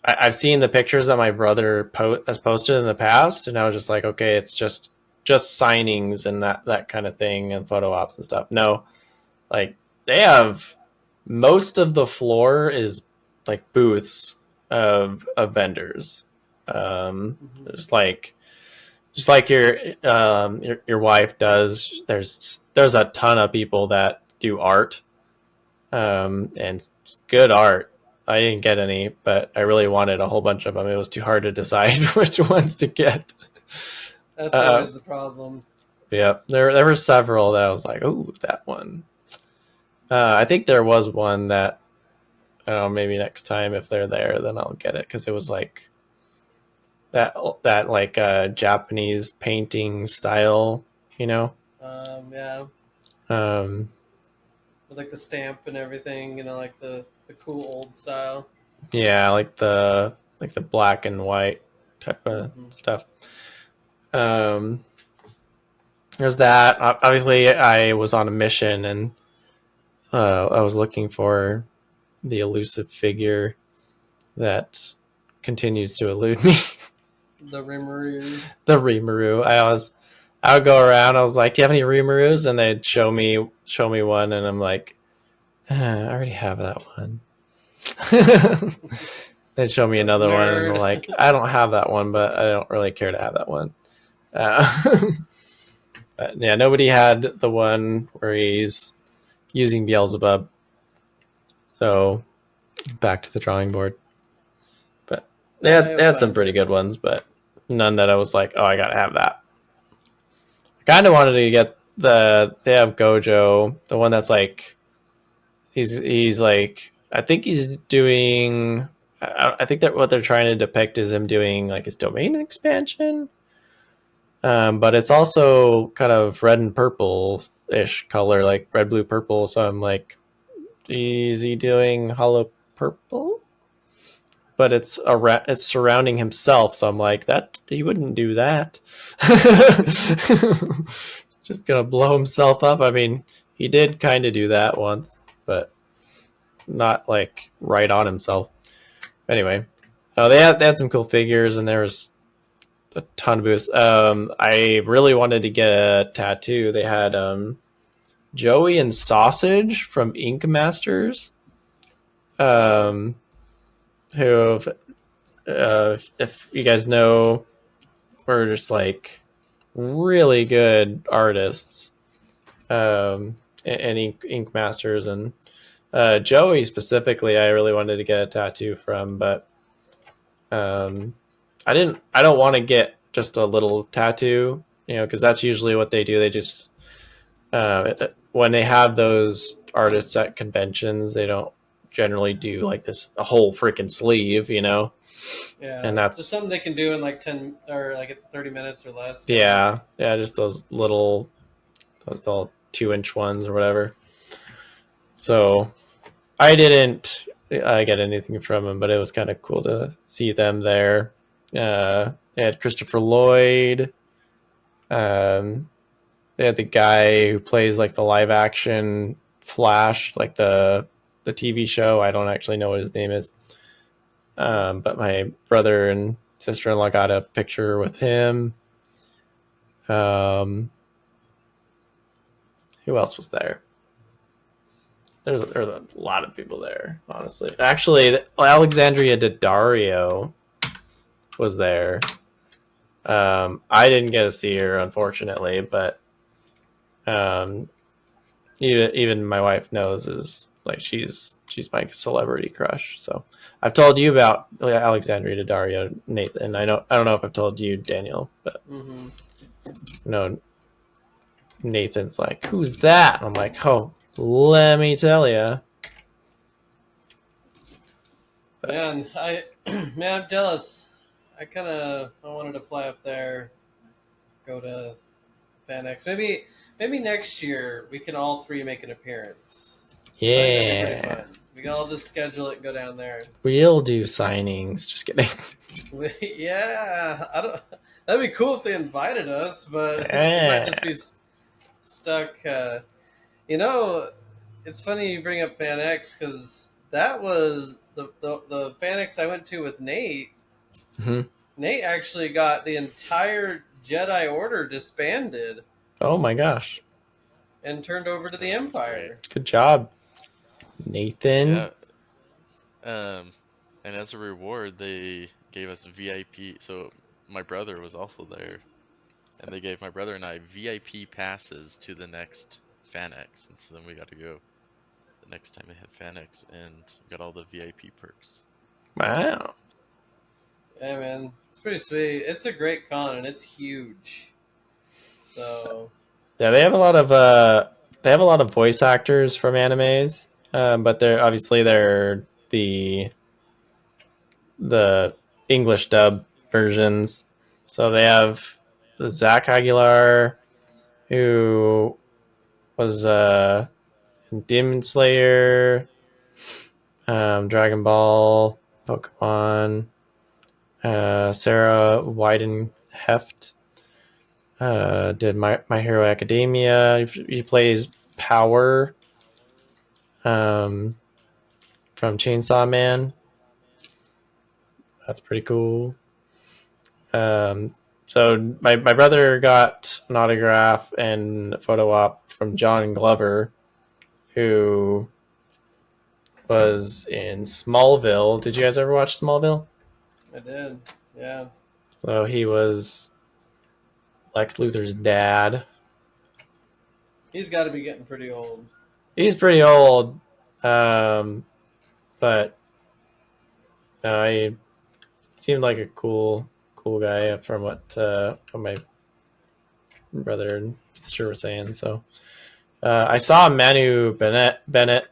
I've seen the pictures that my brother has posted in the past, and I was just like, okay, it's just signings and that kind of thing, and photo ops and stuff. No, like, they have most of the floor is like booths of vendors, just like your wife does. There's a ton of people that do art, and good art. I didn't get any, but I really wanted a whole bunch of them. It was too hard to decide which ones to get. That's always the problem. Yeah, there were several that I was like, oh, that one. I think there was one that, maybe next time if they're there, then I'll get it, because it was like that like Japanese painting style, Yeah. With like the stamp and everything, like the cool old style. Yeah, like the black and white type of stuff. There's that. Obviously, I was on a mission, and I was looking for the elusive figure that continues to elude me. The Rimuru. I would go around. I was like, "Do you have any Rimarus?" And they'd show me one, and I'm like, I already have that one. They'd show me another one, and I'm like, I don't have that one, but I don't really care to have that one. But yeah, nobody had the one where he's using Beelzebub. So back to the drawing board. But they had some pretty good ones, but none that I was like, oh, I gotta have that. I kind of wanted to get they have Gojo, the one that's like, he's like, I think he's doing I think that what they're trying to depict is him doing like his domain expansion. But it's also kind of red and purple ish color, like red, blue, purple. So I'm like, is he doing hollow purple? But it's it's surrounding himself. So I'm like, that he wouldn't do that. Just gonna blow himself up. I mean, he did kind of do that once, but not like right on himself. Anyway, they had some cool figures, and there was a ton of booths. I really wanted to get a tattoo. They had Joey and Sausage from Ink Masters, who, if you guys know, were just like really good artists, and Ink Masters, and Joey specifically, I really wanted to get a tattoo from, but I didn't. I don't want to get just a little tattoo, because that's usually what they do. They just when they have those artists at conventions, they don't generally do like this a whole freaking sleeve, Yeah, and just that's something they can do in like 10 or like 30 minutes or less. yeah, just those little, those all 2-inch ones or whatever. So I didn't get anything from them, but it was kind of cool to see them there. They had Christopher Lloyd. Um, they had the guy who plays like the live action Flash, like the TV show. I don't actually know what his name is, but my brother and sister-in-law got a picture with him. Who else was there? There's a lot of people there, honestly. Actually, Alexandria Daddario was there. I didn't get to see her, unfortunately, but even my wife knows is like she's my celebrity crush. So I've told you about Alexandria Daddario, Nathan. I don't know if I've told you, Daniel, but no, Nathan's like, who's that? I'm like, oh, let me tell you. Man, man, I'm jealous. I wanted to fly up there, go to FanX. Maybe next year we can all three make an appearance. I think that'd be pretty Yeah, fun. We can all just schedule it and go down there. we'll do signings. Just kidding. Yeah, I don't. That'd be cool if they invited us, but we might Yeah. just be stuck. You know, it's funny you bring up FanX because that was the FanX I went to with Nate. Mm-hmm. Nate actually got the entire Jedi Order disbanded Oh my gosh. and turned over to the That was great. Empire. Good job, Nathan. Yeah. And as a reward, they gave us VIP. So my brother was also there, and they gave my brother and I VIP passes to the next FanX, and so then we got to go the next time they had FanX, and we got all the VIP perks. Wow. Yeah, man, it's pretty sweet. It's a great con and it's huge. So Yeah, they have a lot of voice actors from animes, but they're the English dub versions. So they have Zach Aguilar, who was in Demon Slayer, Dragon Ball, Pokemon. Sarah Wyden Heft did My Hero Academia. He plays Power from Chainsaw Man. That's pretty cool. So my brother got an autograph and a photo op from John Glover, who was in Smallville. Did you guys ever watch Smallville? I did. Yeah. So he was Lex Luthor's dad. He's got to be getting pretty old. He's pretty old, but he seemed like a cool guy from what my brother and sister were saying. So I saw Manu Bennett,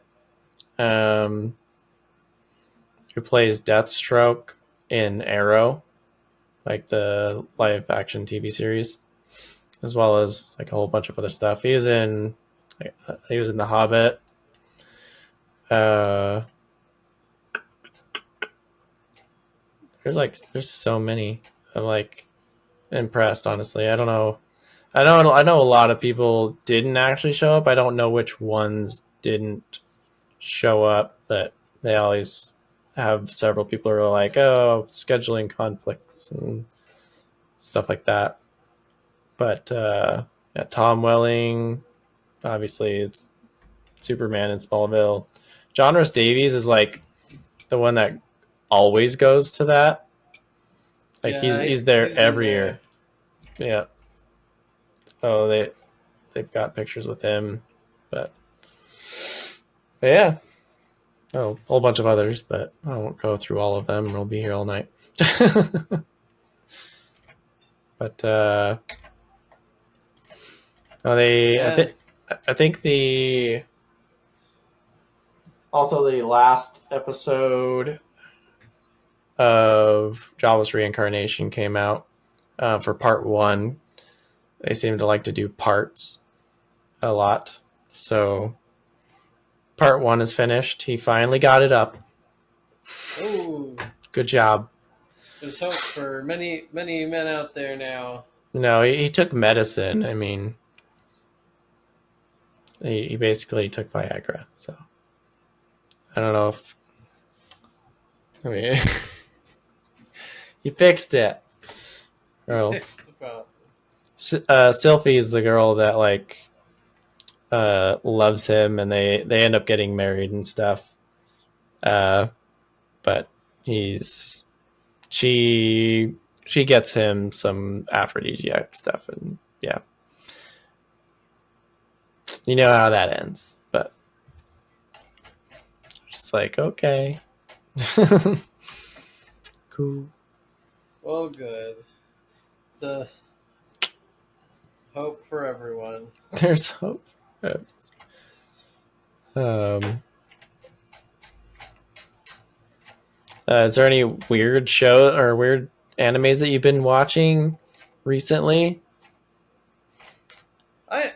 who plays Deathstroke in Arrow, like the live action TV series, as well as like a whole bunch of other stuff. He was in The Hobbit. There's so many. I'm like impressed, honestly. I don't know. I know a lot of people didn't actually show up. I don't know which ones didn't show up, but they always have several people who are like, oh, scheduling conflicts and stuff like that. But yeah, Tom Welling, obviously, it's Superman in Smallville. John Rhys Davies is like the one that always goes to that. Like Yeah, he's there he's been every there. year. Yeah. Oh, they've got pictures with him, but yeah. Oh, a whole bunch of others, but I won't go through all of them. We'll be here all night. But no, Man, I think the also the last episode of Jobless Reincarnation came out for part 1. They seem to like to do parts a lot, so part 1 is finished. He finally got it up. oh, Good job. there's hope for many men out there now. No, he took medicine. I mean, he basically took Viagra. So I don't know if I mean he fixed it. Well, Fixed the problem. Sylphie is the girl that like loves him, and they end up getting married and stuff. But he's she gets him some aphrodisiac stuff, and yeah, you know how that ends. But just like okay, cool. Well, good. It's a hope for everyone. There's hope. Um, is there any weird show or weird animes that you've been watching recently? I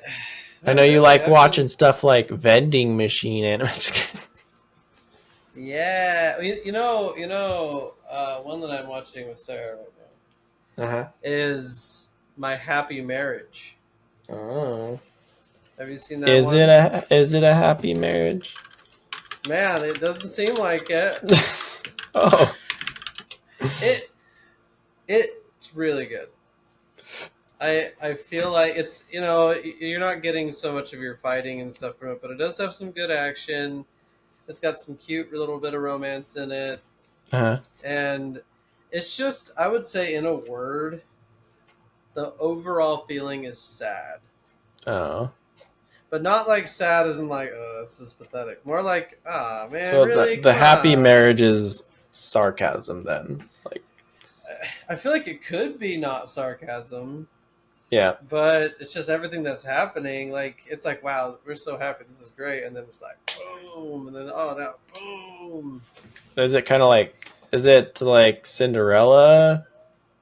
I not know you really. like I've watching been, stuff like vending machine animes. yeah, one that I'm watching with Sarah right now Uh-huh. is My Happy Marriage. Oh. Have you seen that one? Is it a happy marriage? Man, it doesn't seem like it. Oh. It it's really good. I feel like it's you're not getting so much of your fighting and stuff from it, but it does have some good action. It's got some cute little bit of romance in it, Uh-huh. and it's just I would say in a word, the overall feeling is sad, Oh. but not like sad as in like this is pathetic. More like man, So really the come happy on. marriage is sarcasm then. Like I feel like it could be not sarcasm. yeah. But it's just everything that's happening. Like it's like, wow, we're so happy. This is great, and then it's like, boom, and then now, boom. Is it kind of like is it like Cinderella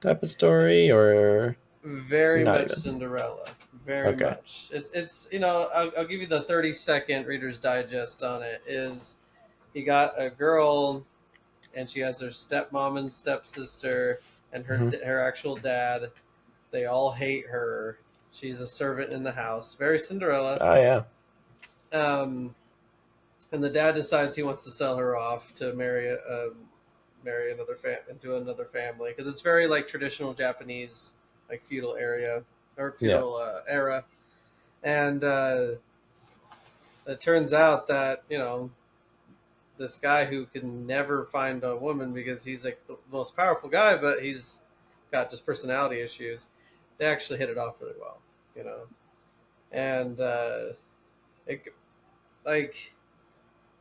type of story or Very not much even? Cinderella. Very Okay. much. It's I'll give you the 30-second Reader's Digest on it. Is you got a girl, and she has her stepmom and stepsister, and her actual dad. They all hate her. She's a servant in the house. Very Cinderella. Oh yeah. And the dad decides he wants to sell her off to marry into another family because it's very like traditional Japanese like feudal area or Yeah. feudal era, and it turns out that this guy who can never find a woman because he's like the most powerful guy, but he's got just personality issues. They actually hit it off really well, and it like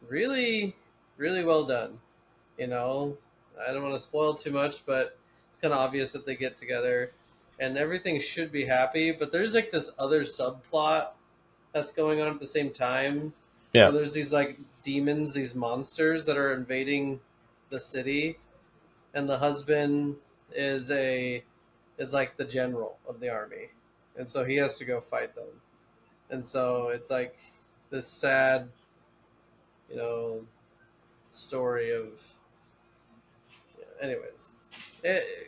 really, really well done. I don't want to spoil too much, but it's kind of obvious that they get together and everything should be happy. But there's like this other subplot that's going on at the same time Yeah. where there's these like demons, these monsters that are invading the city, and the husband is like the general of the army, and so he has to go fight them, and so it's like this sad, you know, story of. Anyways,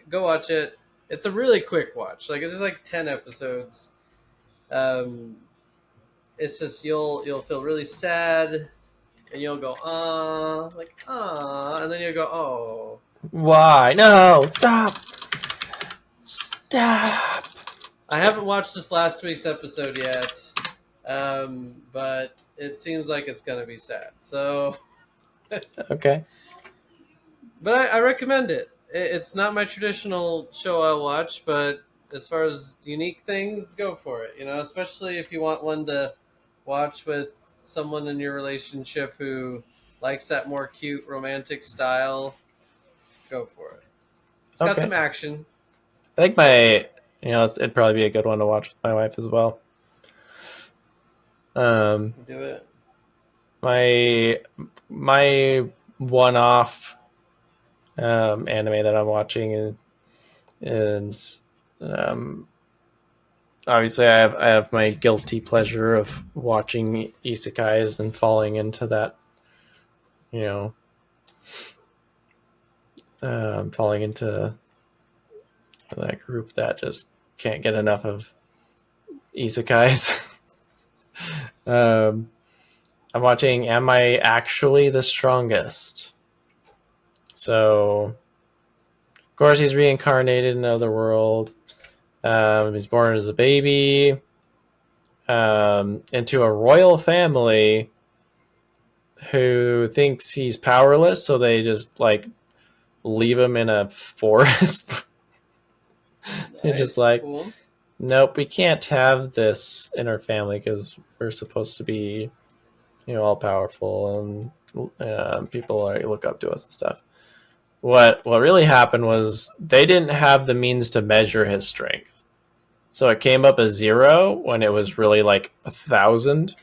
go watch it. It's a really quick watch. Like it's just like 10 episodes. Um, it's just you'll feel really sad, and you'll go like and then you'll go oh. Why? No! Stop! Stop! I haven't watched this last week's episode yet, but it seems like it's gonna be sad. So, Okay. but I recommend it. It's not my traditional show I'll watch, but as far as unique things, go for it. You know, especially if you want one to watch with someone in your relationship who likes that more cute romantic style. Go for it. It's got Okay. some action. I think it'd probably be a good one to watch with my wife as well. Do it. My one-off anime that I'm watching is obviously I have my guilty pleasure of watching isekais and falling into that, falling into that group that just can't get enough of isekais. I'm watching Am I Actually the Strongest? So, of course, he's reincarnated in another world. He's born as a baby into a royal family who thinks he's powerless, so they just like leave him in a forest. They're just like, cool. Nope, we can't have this in our family because we're supposed to be, all powerful and people look up to us and stuff. What really happened was they didn't have the means to measure his strength, so it came up as 0 when it was really like 1,000.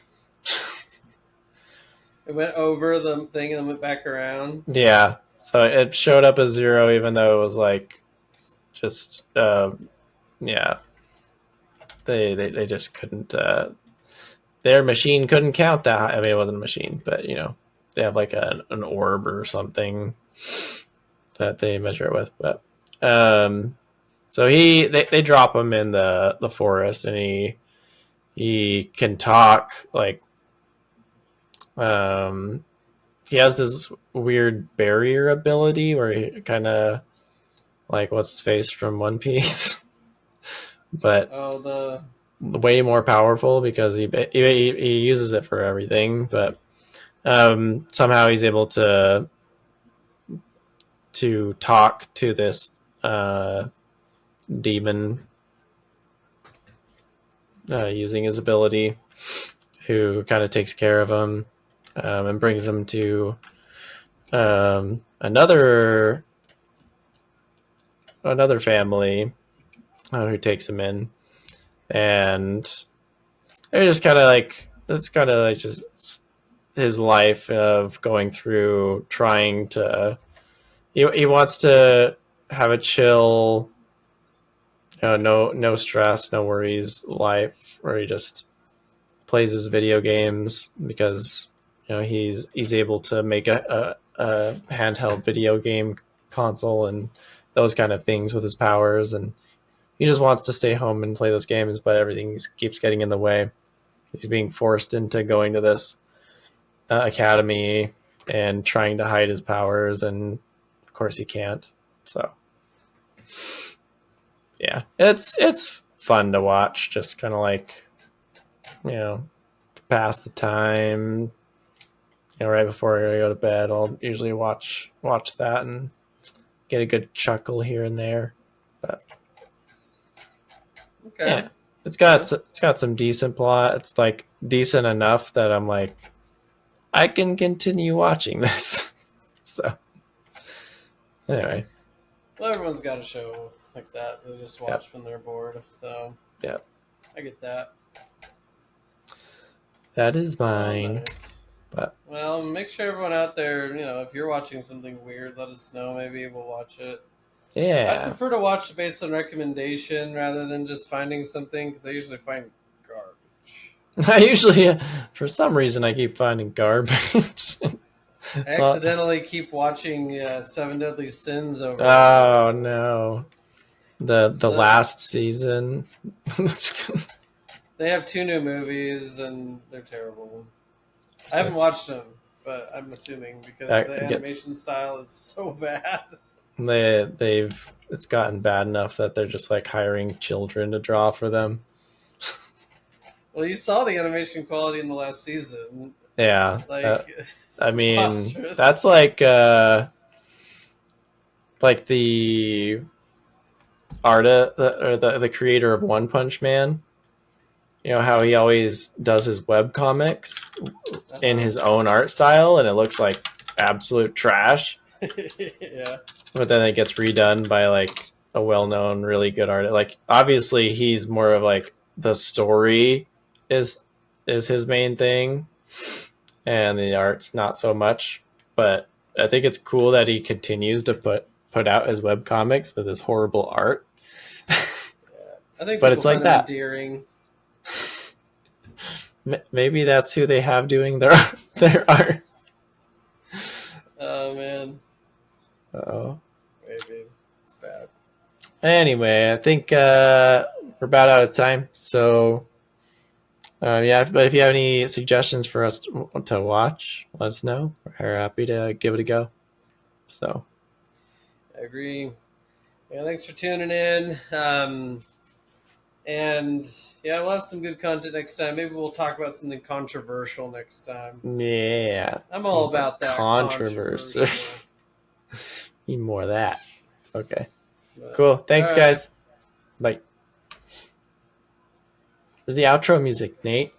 It went over the thing and went back around. Yeah, so it showed up as 0 even though it was like just yeah. They just couldn't. Their machine couldn't count that high. I mean, it wasn't a machine, but they have like an orb or something that they measure it with. But so they drop him in the forest, and he can talk like he has this weird barrier ability where he kind of like what's his face from One Piece, but way more powerful because he uses it for everything. But somehow he's able to talk to this demon using his ability, who kind of takes care of him and brings him to another family who takes him in, and they're just kind of like it's kind of like just his life of going through trying to he wants to have a chill, no stress, no worries life where he just plays his video games because he's able to make a handheld video game console and those kind of things with his powers, and he just wants to stay home and play those games, but everything keeps getting in the way. He's being forced into going to this academy and trying to hide his powers, and of course he can't. So yeah, it's fun to watch, just kind of like to pass the time. Right before I go to bed, I'll usually watch that and get a good chuckle here and there. But okay. Yeah, it's got some decent plot. It's like decent enough that I'm like, I can continue watching this. So anyway, well, everyone's got a show like that they just watch when they're bored. So yeah, I get that. That is mine. Nice. But Well, make sure everyone out there, if you're watching something weird, let us know. Maybe we'll watch it. I'd yeah, prefer to watch based on recommendation rather than just finding something because I usually find garbage. I usually, for some reason, I keep finding garbage. I It's all, accidentally keep watching Seven Deadly Sins over and over and oh over. no, the The, last season. they have 2 new movies and they're terrible. I haven't Yes. watched them, but I'm assuming because the That gets animation style is so bad. they've it's gotten bad enough that they're just like hiring children to draw for them. Well, you saw the animation quality in the last season. Yeah, Like, it's I mean preposterous. that's like the or the creator of One Punch Man. You know how he always does his web comics in his own art style, and it looks like absolute trash. Yeah. But then it gets redone by like a well-known, really good artist. Like obviously, he's more of like the story is his main thing, and the art's not so much. But I think it's cool that he continues to put out his web comics with his horrible art. I think But people it's like find him that. endearing. Maybe that's who they have doing their their art. Oh man, Oh. maybe it's bad. Anyway, I think we're about out of time. So yeah, but if you have any suggestions for us to watch, let us know. We're happy to give it a go. So I agree. Yeah, thanks for tuning in. And yeah, we'll have some good content next time. Maybe we'll talk about something controversial next time. yeah, I'm all the about that controversy. controversial. Need more of that. Okay, But, cool. Thanks, all right. guys. Bye. There's the outro music, Nate.